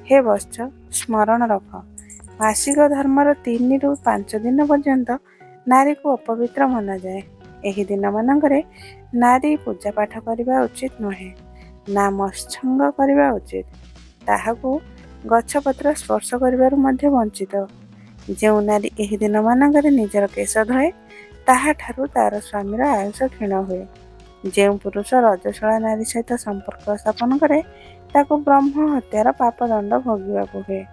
ହେ ବତ୍ସ, ସ୍ମରଣ ରଖ, ମାସିକ ଧର୍ମର 3 ରୁ 5 ଦିନ ପର୍ଯ୍ୟନ୍ତ ନାରୀକୁ ଅପବିତ୍ର ମନାଯାଏ। ଏହି ଦିନମାନଙ୍କରେ ନାରୀ ପୂଜା ପାଠ କରିବା ଉଚିତ ନୁହେଁ, ନା ମତ୍ସଙ୍ଗ କରିବା ଉଚିତ। ତାହାକୁ ଗଛପତ୍ର ସ୍ପର୍ଶ କରିବାରୁ ମଧ୍ୟ ବଞ୍ଚିତ। ଯେଉଁ ନାରୀ ଏହି ଦିନମାନଙ୍କରେ ନିଜର କେଶ ଧୋଏ, ତାହାଠାରୁ ତାର ସ୍ୱାମୀର ଆୟୁଷ କ୍ଷୀଣ ହୁଏ। ଯେଉଁ ପୁରୁଷ ରଜସ୍ୱଳା ନାରୀ ସହିତ ସମ୍ପର୍କ ସ୍ଥାପନ କରେ, ତାକୁ ବ୍ରହ୍ମ ହତ୍ୟାର ପାପ ଦଣ୍ଡ ଭୋଗିବାକୁ ହୁଏ।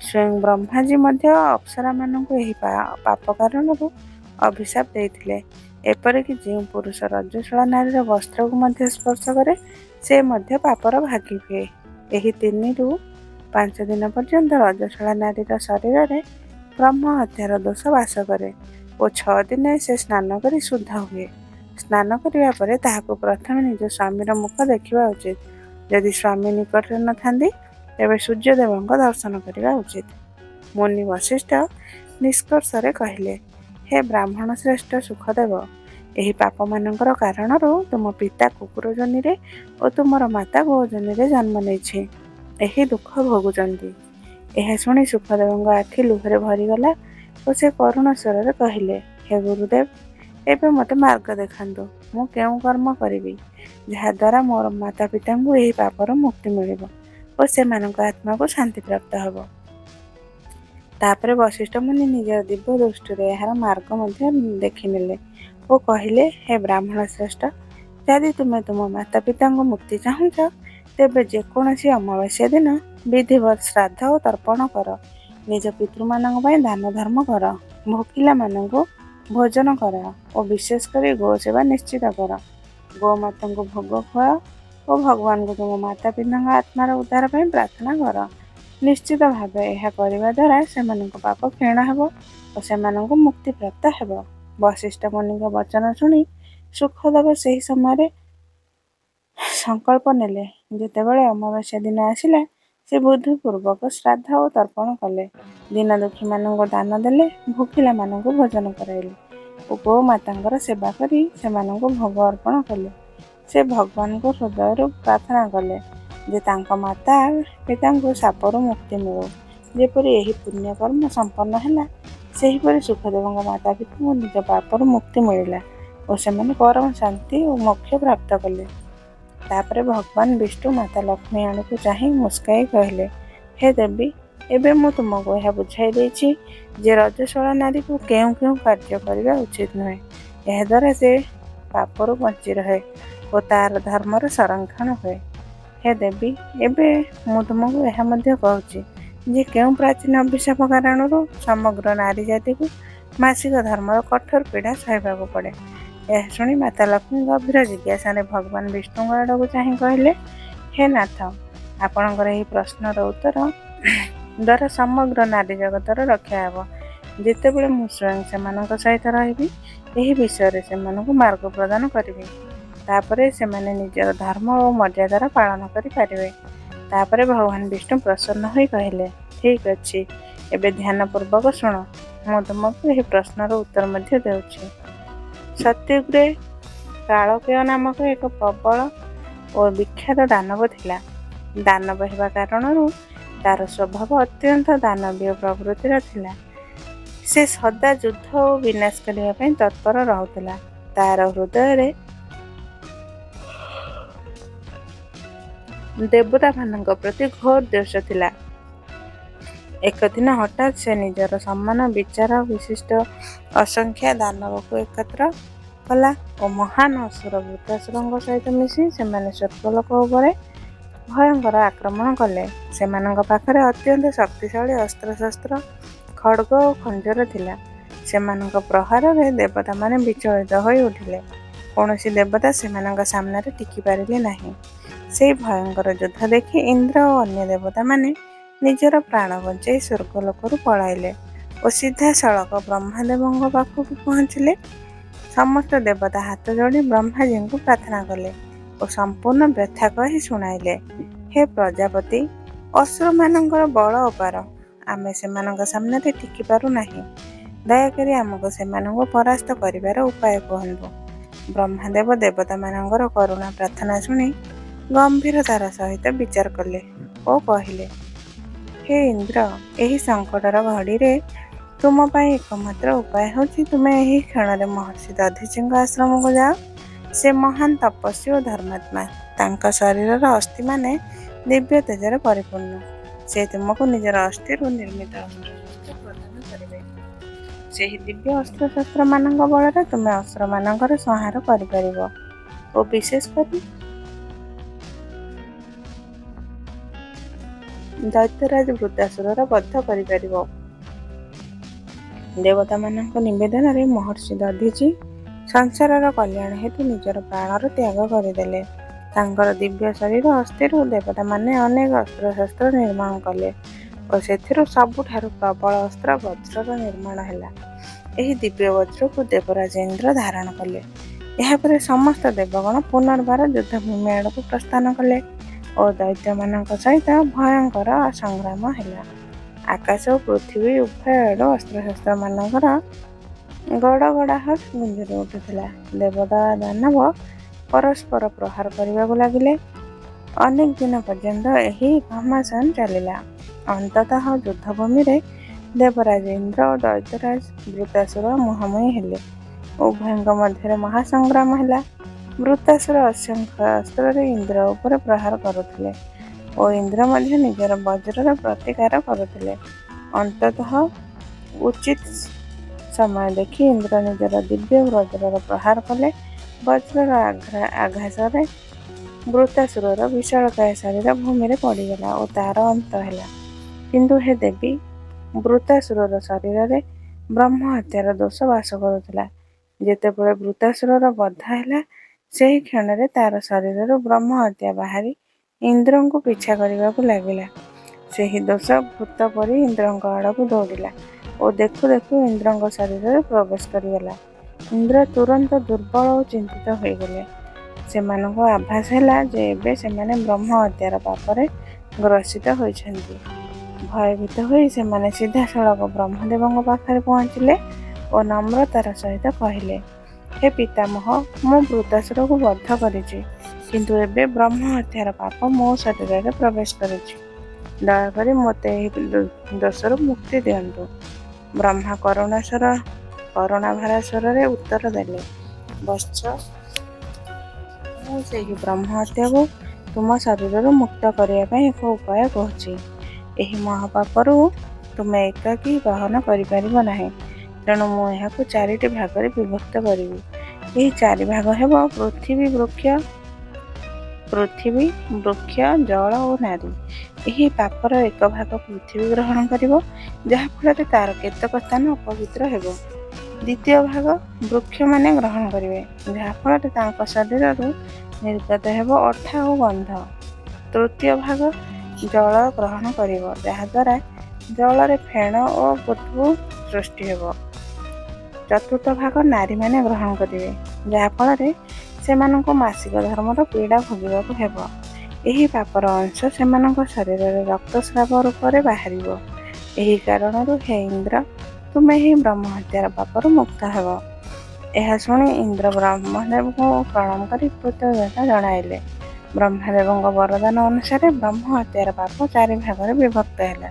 ସ୍ୱୟଂ ବ୍ରହ୍ମାଜୀ ମଧ୍ୟ ଅପ୍ସରାମାନଙ୍କୁ ଏହି ପାପ କାରଣରୁ ଅଭିଶାପ ଦେଇଥିଲେ। ଏପରିକି ଯେଉଁ ପୁରୁଷ ରଜସ୍ୱଳା ନାରୀର ବସ୍ତ୍ରକୁ ମଧ୍ୟ ସ୍ପର୍ଶ କରେ, ସେ ମଧ୍ୟ ପାପର ଭାଗୀ ହୁଏ। ଏହି 3 ରୁ 5 ଦିନ ପର୍ଯ୍ୟନ୍ତ ରଜସ୍ୱଳା ନାରୀର ଶରୀରରେ ବ୍ରହ୍ମ ହତ୍ୟାର ଦୋଷ ବାସ କରେ ଓ 6 ଦିନେ ସେ ସ୍ନାନ କରି ଶୁଦ୍ଧ ହୁଏ। ସ୍ନାନ କରିବା ପରେ ତାହାକୁ ପ୍ରଥମେ ନିଜ ସ୍ୱାମୀର ମୁଖ ଦେଖିବା ଉଚିତ। ଯଦି ସ୍ୱାମୀ ନିକଟରେ ନଥାନ୍ତି, ତେବେ ସୂର୍ଯ୍ୟଦେବଙ୍କ ଦର୍ଶନ କରିବା ଉଚିତ। ମୁନି ବଶିଷ୍ଠ ନିଷ୍କର୍ଷରେ କହିଲେ, ହେ ବ୍ରାହ୍ମଣ ଶ୍ରେଷ୍ଠ ସୁଖଦେବ, ଏହି ପାପମାନଙ୍କର କାରଣରୁ ତୁମ ପିତା କୁକୁର ଯୋନିରେ ଓ ତୁମର ମାତା ଗୋ ଯୋନିରେ ଜନ୍ମ ନେଇଛି ଏହି ଦୁଃଖ ଭୋଗୁଛନ୍ତି। ଏହା ଶୁଣି ସୁଖଦେବଙ୍କ ଆଖି ଲୁହରେ ଭରିଗଲା ଓ ସେ କରୁଣ ସ୍ୱରରେ କହିଲେ, ହେ ଗୁରୁଦେବ, ଏବେ ମୋତେ ମାର୍ଗ ଦେଖାନ୍ତୁ। ମୁଁ କେଉଁ କର୍ମ କରିବି ଯାହାଦ୍ୱାରା ମୋର ମାତା ପିତାଙ୍କୁ ଏହି ପାପରୁ ମୁକ୍ତି ମିଳିବ ଓ ସେମାନଙ୍କ ଆତ୍ମାକୁ ଶାନ୍ତି ପ୍ରାପ୍ତ ହେବ। ତାପରେ ବଶିଷ୍ଠ ମୁନି ନିଜର ଦିବ୍ୟ ଦୃଷ୍ଟିରେ ଏହାର ମାର୍ଗ ମଧ୍ୟ ଦେଖିନେଲେ ଓ କହିଲେ, ହେ ବ୍ରାହ୍ମଣ ଶ୍ରେଷ୍ଠ, ଯଦି ତୁମେ ତୁମ ମାତା ପିତାଙ୍କ ମୁକ୍ତି ଚାହୁଁଛ, ତେବେ ଯେକୌଣସି ଅମାବାସ୍ୟା ଦିନ ବିଧିବତ୍ ଶ୍ରାଦ୍ଧ ଓ ତର୍ପଣ କର। ନିଜ ପିତୃମାନଙ୍କ ପାଇଁ ଦାନ ଧର୍ମ କର, ଭୋକିଲାମାନଙ୍କୁ ଭୋଜନ କରାଅ ଓ ବିଶେଷ କରି ଗୋ ସେବା ନିଶ୍ଚିତ କର। ଗୋମାତାଙ୍କୁ ଭୋଗ ଖୁଆଅ ଓ ଭଗବାନଙ୍କୁ ତୁମ ମାତା ପିତାଙ୍କ ଆତ୍ମାର ଉଦ୍ଧାର ପାଇଁ ପ୍ରାର୍ଥନା କର। ନିଶ୍ଚିତ ଭାବେ ଏହା କରିବା ଦ୍ୱାରା ସେମାନଙ୍କ ପାପ କ୍ଷୀଣ ହେବ ଓ ସେମାନଙ୍କୁ ମୁକ୍ତି ପ୍ରାପ୍ତ ହେବ। ବଶିଷ୍ଠ ମୁନିଙ୍କ ବଚନ ଶୁଣି ସୁଖଦେବ ସେହି ସମୟରେ ସଂକଳ୍ପ ନେଲେ। ଯେତେବେଳେ ଅମାବାସ୍ୟା ଦିନ ଆସିଲା, ସେ ବୁଦ୍ଧିପୂର୍ବକ ଶ୍ରାଦ୍ଧ ଓ ତର୍ପଣ କଲେ, ଦୀନ ଦୁଃଖୀମାନଙ୍କୁ ଦାନ ଦେଲେ, ଭୋକିଲାମାନଙ୍କୁ ଭୋଜନ କରାଇଲେ ଓ ଗୋମାତାଙ୍କର ସେବା କରି ସେମାନଙ୍କୁ ଭୋଗ ଅର୍ପଣ କଲେ। ସେ ଭଗବାନଙ୍କୁ ହୃଦୟରୁ ପ୍ରାର୍ଥନା କଲେ ଯେ ତାଙ୍କ ମାତା ପିତାଙ୍କୁ ଶାପରୁ ମୁକ୍ତି ମିଳୁ। ଯେପରି ଏହି ପୁଣ୍ୟକର୍ମ ସମ୍ପନ୍ନ ହେଲା, ସେହିପରି ସୁଖଦେବଙ୍କ ମାତା ପିତାଙ୍କୁ ନିଜ ପାପରୁ ମୁକ୍ତି ମିଳିଲା ଓ ସେମାନେ ପରମ ଶାନ୍ତି ଓ ମୋକ୍ଷ ପ୍ରାପ୍ତ କଲେ। ତାପରେ ଭଗବାନ ବିଷ୍ଣୁ ମାତା ଲକ୍ଷ୍ମୀ ଆଡ଼କୁ ଚାହିଁ ମୁସ୍କାଇ କହିଲେ, ହେ ଦେବୀ, ଏବେ ମୁଁ ତୁମକୁ ଏହା ବୁଝାଇ ଦେଇଛି ଯେ ରଜସ୍ୱଳା ନାରୀକୁ କେଉଁ କେଉଁ କାର୍ଯ୍ୟ କରିବା ଉଚିତ ନୁହେଁ। ଏହାଦ୍ୱାରା ସେ ପାପରୁ ବଞ୍ଚି ରହେ ଓ ତାର ଧର୍ମର ସଂରକ୍ଷଣ ହୁଏ। ହେ ଦେବୀ, ଏବେ ମୁଁ ତୁମକୁ ଏହା ମଧ୍ୟ କହୁଛି ଯେ କେଉଁ ପ୍ରାଚୀନ ଅଭିଶାପ କାରଣରୁ ସମଗ୍ର ନାରୀ ଜାତିକୁ ମାସିକ ଧର୍ମର କଠୋର ପୀଡ଼ା ସହିବାକୁ ପଡ଼େ। ଏହା ଶୁଣି ମାତା ଲକ୍ଷ୍ମୀ ଗଭୀର ଜିଜ୍ଞାସାରେ ଭଗବାନ ବିଷ୍ଣୁଙ୍କ ଆଡ଼କୁ ଚାହିଁ କହିଲେ, ହେ ନାଥ, ଆପଣଙ୍କର ଏହି ପ୍ରଶ୍ନର ଉତ୍ତର ଦ୍ୱାରା ସମଗ୍ର ନାରୀ ଜଗତର ରକ୍ଷା ହେବ। ଯେତେବେଳେ ମୁଁ ସ୍ୱୟଂ ସେମାନଙ୍କ ସହିତ ରହିବି, ଏହି ବିଷୟରେ ସେମାନଙ୍କୁ ମାର୍ଗ ପ୍ରଦାନ କରିବି। ତାପରେ ସେମାନେ ନିଜର ଧର୍ମ ଓ ମର୍ଯ୍ୟାଦାର ପାଳନ କରିପାରିବେ। ତାପରେ ଭଗବାନ ବିଷ୍ଣୁ ପ୍ରସନ୍ନ ହୋଇ କହିଲେ, ଠିକ୍ ଅଛି, ଏବେ ଧ୍ୟାନପୂର୍ବକ ଶୁଣ। ମୁଁ ତୁମକୁ ଏହି ପ୍ରଶ୍ନର ଉତ୍ତର ମଧ୍ୟ ଦେଉଛି। ସତ୍ୟୁଗରେ କାଳକେୟ ନାମକ ଏକ ପ୍ରବଳ ଓ ବିଖ୍ୟାତ ଦାନବ ଥିଲା। ଦାନବ ହେବା କାରଣରୁ ତାର ସ୍ୱଭାବ ଅତ୍ୟନ୍ତ ଦାନବୀୟ ପ୍ରକୃତିର ଥିଲା। ସେ ସଦା ଯୁଦ୍ଧ ଓ ବିନାଶ କରିବା ପାଇଁ ତତ୍ପର ରହୁଥିଲା। ତାର ହୃଦୟରେ ଦେବତାମାନଙ୍କ ପ୍ରତି ଘୋର ଦ୍ୱେଷ ଥିଲା। ଏକ ଦିନ ହଠାତ୍ ସେ ନିଜର ସମାନ ବିଚାର ବିଶିଷ୍ଟ ଅସଂଖ୍ୟ ଦାନବକୁ ଏକତ୍ର କଲା ଓ ମହାନ ଅସୁର ବୃତ୍ରାସୁରଙ୍କ ସହିତ ମିଶି ସେମାନେ ସ୍ୱର୍ଗଲୋକ ଉପରେ ଭୟଙ୍କର ଆକ୍ରମଣ କଲେ। ସେମାନଙ୍କ ପାଖରେ ଅତ୍ୟନ୍ତ ଶକ୍ତିଶାଳୀ ଅସ୍ତ୍ରଶସ୍ତ୍ର, ଖଡ୍ଗ ଓ ଖଞ୍ଜର ଥିଲା। ସେମାନଙ୍କ ପ୍ରହାରରେ ଦେବତାମାନେ ବିଚଳିତ ହୋଇ ଉଠିଲେ। କୌଣସି ଦେବତା ସେମାନଙ୍କ ସାମ୍ନାରେ ଟିକି ପାରିଲେ ନାହିଁ। ସେହି ଭୟଙ୍କର ଯୁଦ୍ଧ ଦେଖି ଇନ୍ଦ୍ର ଓ ଅନ୍ୟ ଦେବତାମାନେ ନିଜର ପ୍ରାଣ ବଞ୍ଚାଇ ସ୍ୱର୍ଗଲୋକରୁ ପଳାଇଲେ ଓ ସିଧାସଳଖ ବ୍ରହ୍ମଦେବଙ୍କ ପାଖକୁ ପହଞ୍ଚିଲେ। ସମସ୍ତ ଦେବତା ହାତ ଯୋଡ଼ି ବ୍ରହ୍ମାଜୀଙ୍କୁ ପ୍ରାର୍ଥନା କଲେ ଓ ସମ୍ପୂର୍ଣ୍ଣ ବ୍ୟଥା କହି ଶୁଣାଇଲେ, ହେ ପ୍ରଜାପତି, ଅସୁରମାନଙ୍କର ବଳ ଅପାର, ଆମେ ସେମାନଙ୍କ ସାମ୍ନାରେ ଟିକି ପାରୁନାହିଁ। ଦୟାକରି ଆମକୁ ସେମାନଙ୍କୁ ପରାସ୍ତ କରିବାର ଉପାୟ କୁହନ୍ତୁ। ବ୍ରହ୍ମଦେବ ଦେବତାମାନଙ୍କର କରୁଣା ପ୍ରାର୍ଥନା ଶୁଣି ଗମ୍ଭୀରତାର ସହିତ ବିଚାର କଲେ ଓ କହିଲେ, ହେ ଇନ୍ଦ୍ର, ଏହି ସଙ୍କଟର ଘଡ଼ିରେ ତୁମ ପାଇଁ ଏକମାତ୍ର ଉପାୟ ହେଉଛି ତୁମେ ଏହି କ୍ଷଣରେ ମହର୍ଷି ଦଧିଚିଙ୍କ ଆଶ୍ରମକୁ ଯାଅ। ସେ ମହାନ ତପସ୍ୱୀ ଓ ଧର୍ମାତ୍ମା। ତାଙ୍କ ଶରୀରର ଅସ୍ଥିମାନେ ଦିବ୍ୟ ତେଜରେ ପରିପୂର୍ଣ୍ଣ। ସେ ତୁମକୁ ନିଜର ଅସ୍ଥିରୁ ନିର୍ମିତ ଅସ୍ତ୍ରଶସ୍ତ୍ର ପ୍ରଦାନ କରିବେ। ସେହି ଦିବ୍ୟ ଅସ୍ତ୍ରଶସ୍ତ୍ରମାନଙ୍କ ବଳରେ ତୁମେ ଅସୁରମାନଙ୍କର ସଂହାର କରିପାରିବ ଓ ବିଶେଷ କରି ଦୈତ୍ୟରାଜ ବୃତ୍ରାସୁରର ବଧ କରିପାରିବ। ଦେବତାମାନଙ୍କ ନିବେଦନରେ ମହର୍ଷି ଦଧିଚି ସଂସାରର କଲ୍ୟାଣ ହେତୁ ନିଜର ପ୍ରାଣର ତ୍ୟାଗ କରିଦେଲେ। ତାଙ୍କର ଦିବ୍ୟ ଶରୀର ଅସ୍ଥିରୁ ଦେବତାମାନେ ଅନେକ ଅସ୍ତ୍ରଶସ୍ତ୍ର ନିର୍ମାଣ କଲେ ଓ ସେଥିରୁ ସବୁଠାରୁ ପ୍ରବଳ ଅସ୍ତ୍ର ବଜ୍ରର ନିର୍ମାଣ ହେଲା। ଏହି ଦିବ୍ୟ ବଜ୍ରକୁ ଦେବରାଜ ଇନ୍ଦ୍ର ଧାରଣ କଲେ। ଏହାପରେ ସମସ୍ତ ଦେବଗଣ ପୁନର୍ବାର ଯୁଦ୍ଧଭୂମି ଆଡ଼କୁ ପ୍ରସ୍ଥାନ କଲେ ଓ ଦୈତ୍ୟମାନଙ୍କ ସହିତ ଭୟଙ୍କର ସଂଗ୍ରାମ ହେଲା। ଆକାଶ ଓ ପୃଥିବୀ ଉଭୟ ଆଡ଼ୁ ଅସ୍ତ୍ରଶସ୍ତ୍ରମାନଙ୍କର ଗଡ଼ଗଡ଼ାହଟ ଗୁଞ୍ଜରି ଉଠୁଥିଲା। ଦେବତା ଦାନବ ପରସ୍ପର ପ୍ରହାର କରିବାକୁ ଲାଗିଲେ। ଅନେକ ଦିନ ପର୍ଯ୍ୟନ୍ତ ଏହି ଘମାସାନ ଚାଲିଲା। ଅନ୍ତତଃ ଯୁଦ୍ଧଭୂମିରେ ଦେବରାଜ ଇନ୍ଦ୍ର ଓ ଦୈତ୍ୟରାଜ ବୃତ୍ତାସୁର ମୁହାଁମୁହିଁ ହେଲେ। ଉଭୟଙ୍କ ମଧ୍ୟରେ ମହାସଂଗ୍ରାମ ହେଲା। ବୃତ୍ତାସୁର ଅସଂଖ୍ୟ ଅସ୍ତ୍ରରେ ଇନ୍ଦ୍ର ଉପରେ ପ୍ରହାର କରୁଥିଲେ ଓ ଇନ୍ଦ୍ର ମଧ୍ୟ ନିଜର ବଜ୍ରର ପ୍ରତିକାର କରୁଥିଲେ। ଅନ୍ତତଃ ଉଚିତ ସମୟ ଦେଖି ଇନ୍ଦ୍ର ନିଜର ଦିବ୍ୟ ବଜ୍ରର ପ୍ରହାର କଲେ। ବଜ୍ରର ଆଘାତରେ ବୃତ୍ତାସୁରର ବିଶାଳକାୟ ଶରୀର ଭୂମିରେ ପଡ଼ିଗଲା ଓ ତାର ଅନ୍ତ ହେଲା। କିନ୍ତୁ ହେ ଦେବୀ, ବୃତ୍ତାସୁରର ଶରୀରରେ ବ୍ରହ୍ମ ହତ୍ୟାର ଦୋଷ ବାସ କରୁଥିଲା। ଯେତେବେଳେ ବୃତ୍ତାସୁରର ବଧ ହେଲା, ସେହି କ୍ଷଣରେ ତାର ଶରୀରରୁ ବ୍ରହ୍ମ ହତ୍ୟା ବାହାରି ଇନ୍ଦ୍ରଙ୍କୁ ପିଛା କରିବାକୁ ଲାଗିଲା। ସେହି ଦୋଷ ଭୂତ ପରି ଇନ୍ଦ୍ରଙ୍କ ଆଡ଼କୁ ଦୌଡ଼ିଲା ଓ ଦେଖୁ ଦେଖୁ ଇନ୍ଦ୍ରଙ୍କ ଶରୀରରେ ପ୍ରବେଶ କରିଗଲା। ଇନ୍ଦ୍ର ତୁରନ୍ତ ଦୁର୍ବଳ ଓ ଚିନ୍ତିତ ହୋଇଗଲେ। ସେମାନଙ୍କୁ ଆଭାସ ହେଲା ଯେ ଏବେ ସେମାନେ ବ୍ରହ୍ମ ହତ୍ୟାର ପାପରେ ଗ୍ରସିତ ହୋଇଛନ୍ତି। ଭୟଭୀତ ହୋଇ ସେମାନେ ସିଧାସଳଖ ବ୍ରହ୍ମଦେବଙ୍କ ପାଖରେ ପହଞ୍ଚିଲେ ଓ ନମ୍ରତାର ସହିତ କହିଲେ, ହେ ପିତାମହ, ମୁଁ ବୃତ୍ତାସୁରକୁ ବଧ କରିଛି, କିନ୍ତୁ ଏବେ ବ୍ରହ୍ମ ହତ୍ୟାର ପାପ ମୋ ଶରୀରରେ ପ୍ରବେଶ କରିଛି। ଦୟାକରି ମୋତେ ଏହି ଦୋଷରୁ ମୁକ୍ତି ଦିଅନ୍ତୁ। ବ୍ରହ୍ମା କରୁଣାଭରା ସ୍ୱରରେ ଉତ୍ତର ଦେଲେ, ବତ୍ସ, ମୁଁ ସେହି ବ୍ରହ୍ମ ହତ୍ୟାକୁ ତୁମ ଶରୀରରୁ ମୁକ୍ତ କରିବା ପାଇଁ ଏକ ଉପାୟ କହୁଛି। ଏହି ମହାପାପରୁ ତୁମେ ଏକାକୀ ବହନ କରିପାରିବ ନାହିଁ। ତେଣୁ ମୁଁ ଏହାକୁ 4ଟି ଭାଗରେ ବିଭକ୍ତ କରିବି। ଏହି 4 ଭାଗ ହେବ ପୃଥିବୀ, ବୃକ୍ଷ, ଜଳ ଓ ନାରୀ। ଏହି ପାପର ଏକ ଭାଗ ପୃଥିବୀ ଗ୍ରହଣ କରିବ, ଯାହାଫଳରେ ତାର କେତେକ ସ୍ଥାନ ଅପବିତ୍ର ହେବ। ଦ୍ୱିତୀୟ ଭାଗ ବୃକ୍ଷମାନେ ଗ୍ରହଣ କରିବେ, ଯାହାଫଳରେ ତାଙ୍କ ଶରୀରରୁ ନିର୍ଗତ ହେବ ଅଠା ଓ ଗନ୍ଧ। ତୃତୀୟ ଭାଗ ଜଳ ଗ୍ରହଣ କରିବ, ଯାହାଦ୍ୱାରା ଜଳରେ ଫେଣ ଓ ବୁଦ୍ବୁଦ ସୃଷ୍ଟି ହେବ। ଚତୁର୍ଥ ଭାଗ ନାରୀମାନେ ଗ୍ରହଣ କରିବେ, ଯାହାଫଳରେ ସେମାନଙ୍କୁ ମାସିକ ଧର୍ମର ପୀଡ଼ା ଭୋଗିବାକୁ ହେବ। ଏହି ପାପର ଅଂଶ ସେମାନଙ୍କ ଶରୀରରେ ରକ୍ତସ୍ରାବ ରୂପରେ ବାହାରିବ। ଏହି କାରଣରୁ ହେ ଇନ୍ଦ୍ର, ତୁମେ ଏହି ବ୍ରହ୍ମ ହତ୍ୟାର ପାପରୁ ମୁକ୍ତ ହେବ। ଏହା ଶୁଣି ଇନ୍ଦ୍ର ବ୍ରହ୍ମଦେବଙ୍କୁ ପ୍ରଣାମ କରି କୃତଜ୍ଞତା ଜଣାଇଲେ। ବ୍ରହ୍ମଦେବଙ୍କ ବରଦାନ ଅନୁସାରେ ବ୍ରହ୍ମ ହତ୍ୟାର ପାପ 4 ଭାଗରେ ବିଭକ୍ତ ହେଲା।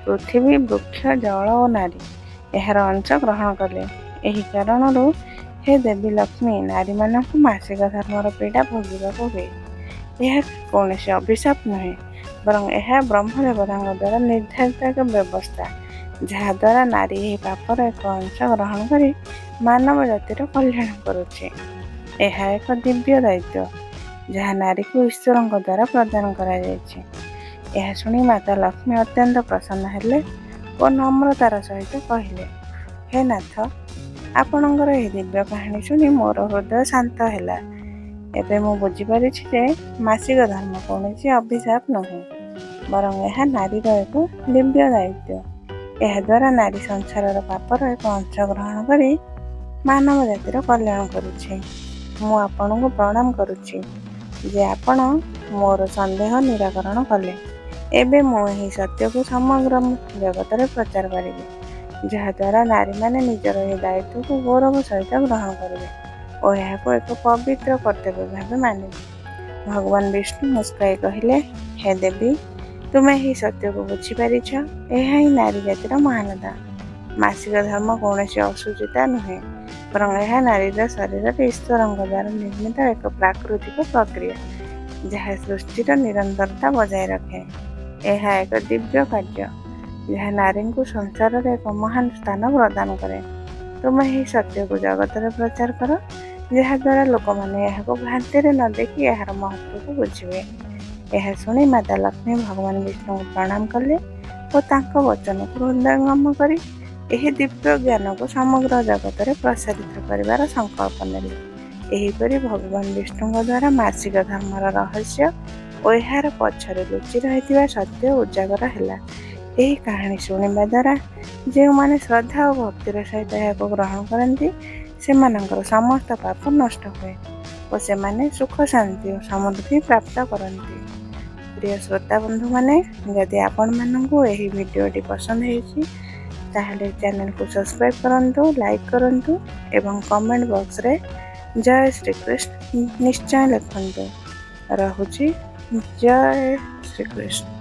ପୃଥିବୀ, ବୃକ୍ଷ, ଜଳ ଓ ନାରୀ ଏହାର ଅଂଶ ଗ୍ରହଣ କଲେ। ଏହି କାରଣରୁ ହେ ଦେବୀ ଲକ୍ଷ୍ମୀ, ନାରୀମାନଙ୍କୁ ମାସିକ ଧର୍ମର ପୀଡ଼ା ଭୋଗିବାକୁ ହୁଏ। ଏହା କୌଣସି ଅଭିଶାପ ନୁହେଁ, ବରଂ ଏହା ବ୍ରହ୍ମଦେବତାଙ୍କ ଦ୍ୱାରା ନିର୍ଦ୍ଧାରିତ ଏକ ବ୍ୟବସ୍ଥା, ଯାହାଦ୍ୱାରା ନାରୀ ଏହି ପାପର ଏକ ଅଂଶ ଗ୍ରହଣ କରି ମାନବ ଜାତିର କଲ୍ୟାଣ କରୁଛି। ଏହା ଏକ ଦିବ୍ୟ ଦାୟିତ୍ୱ, ଯାହା ନାରୀକୁ ଈଶ୍ୱରଙ୍କ ଦ୍ୱାରା ପ୍ରଦାନ କରାଯାଇଛି। ଏହା ଶୁଣି ମାତା ଲକ୍ଷ୍ମୀ ଅତ୍ୟନ୍ତ ପ୍ରସନ୍ନ ହେଲେ ଓ ନମ୍ରତାର ସହିତ କହିଲେ, ହେ ନାଥ, ଆପଣଙ୍କର ଏହି ଦିବ୍ୟ କାହାଣୀ ଶୁଣି ମୋର ହୃଦୟ ଶାନ୍ତ ହେଲା। ଏବେ ମୁଁ ବୁଝିପାରିଛି ଯେ ମାସିକ ଧର୍ମ କୌଣସି ଅଭିଶାପ ନୁହେଁ, ବରଂ ଏହା ନାରୀର ଏକ ଦିବ୍ୟ ଦାୟିତ୍ୱ। ଏହାଦ୍ୱାରା ନାରୀ ସଂସାରର ପାପର ଏକ ଅଂଶ ଗ୍ରହଣ କରି ମାନବ ଜାତିର କଲ୍ୟାଣ କରୁଛି। ମୁଁ ଆପଣଙ୍କୁ ପ୍ରଣାମ କରୁଛି ଯେ ଆପଣ ମୋର ସନ୍ଦେହ ନିରାକରଣ କଲେ। ଏବେ ମୁଁ ଏହି ସତ୍ୟକୁ ସମଗ୍ର ଜଗତରେ ପ୍ରଚାର କରିବି, ଯାହାଦ୍ୱାରା ନାରୀମାନେ ନିଜର ଏହି ଦାୟିତ୍ୱକୁ ଗୌରବ ସହିତ ଗ୍ରହଣ କରିବେ ଓ ଏହାକୁ ଏକ ପବିତ୍ର କର୍ତ୍ତବ୍ୟ ଭାବେ ମାନିବେ। ଭଗବାନ ବିଷ୍ଣୁ ମୁସ୍କାଇ କହିଲେ, ହେ ଦେବୀ, ତୁମେ ଏହି ସତ୍ୟକୁ ବୁଝିପାରିଛ। ଏହା ହିଁ ନାରୀ ଜାତିର ମହାନତା। ମାସିକ ଧର୍ମ କୌଣସି ଅଶୁଚିତା ନୁହେଁ, ବରଂ ଏହା ନାରୀର ଶରୀରରେ ଈଶ୍ୱରଙ୍କ ଦ୍ୱାରା ନିର୍ମିତ ଏକ ପ୍ରାକୃତିକ ପ୍ରକ୍ରିୟା, ଯାହା ସୃଷ୍ଟିର ନିରନ୍ତରତା ବଜାୟ ରଖେ। ଏହା ଏକ ଦିବ୍ୟ କାର୍ଯ୍ୟ, ଯାହା ନାରୀଙ୍କୁ ସଂସାରରେ ଏକ ମହାନ ସ୍ଥାନ ପ୍ରଦାନ କରେ। ତୁମେ ଏହି ସତ୍ୟକୁ ଜଗତରେ ପ୍ରଚାର କର, ଯାହାଦ୍ୱାରା ଲୋକମାନେ ଏହାକୁ ଭ୍ରାନ୍ତିରେ ନ ଦେଖି ଏହାର ମହତ୍ତ୍ୱକୁ ବୁଝିବେ। ଏହା ଶୁଣି ମାତା ଲକ୍ଷ୍ମୀ ଭଗବାନ ବିଷ୍ଣୁଙ୍କୁ ପ୍ରଣାମ କଲେ ଓ ତାଙ୍କ ବଚନକୁ ହୃଦୟଙ୍ଗମ କରି ଏହି ଦିବ୍ୟ ଜ୍ଞାନକୁ ସମଗ୍ର ଜଗତରେ ପ୍ରସାରିତ କରିବାର ସଂକଳ୍ପ ନେଲେ। ଏହିପରି ଭଗବାନ ବିଷ୍ଣୁଙ୍କ ଦ୍ୱାରା ମାସିକ ଧର୍ମର ରହସ୍ୟ ଓ ଏହାର ପଛରେ ଲୁଚି ରହିଥିବା ସତ୍ୟ ଉଜାଗର ହେଲା। ଏହି କାହାଣୀ ଶୁଣିବା ଦ୍ୱାରା ଯେଉଁମାନେ ଶ୍ରଦ୍ଧା ଓ ଭକ୍ତିର ସହିତ ଏହାକୁ ଗ୍ରହଣ କରନ୍ତି, ସେମାନଙ୍କର ସମସ୍ତ ପାପ ନଷ୍ଟ ହୁଏ ଓ ସେମାନେ ସୁଖ, ଶାନ୍ତି ଓ ସମୃଦ୍ଧି ପ୍ରାପ୍ତ କରନ୍ତି। ପ୍ରିୟ ଶ୍ରୋତା ବନ୍ଧୁମାନେ, ଯଦି ଆପଣମାନଙ୍କୁ ଏହି ଭିଡ଼ିଓଟି ପସନ୍ଦ ହେଇଛି, ତାହେଲେ ଚ୍ୟାନେଲକୁ ସବସ୍କ୍ରାଇବ୍ କରନ୍ତୁ, ଲାଇକ୍ କରନ୍ତୁ ଏବଂ କମେଣ୍ଟ ବକ୍ସରେ ଜୟ ଶ୍ରୀକୃଷ୍ଣ ନିଶ୍ଚୟ ଲେଖନ୍ତୁ। ରହୁଛି। ଜୟ ଶ୍ରୀକୃଷ୍ଣ।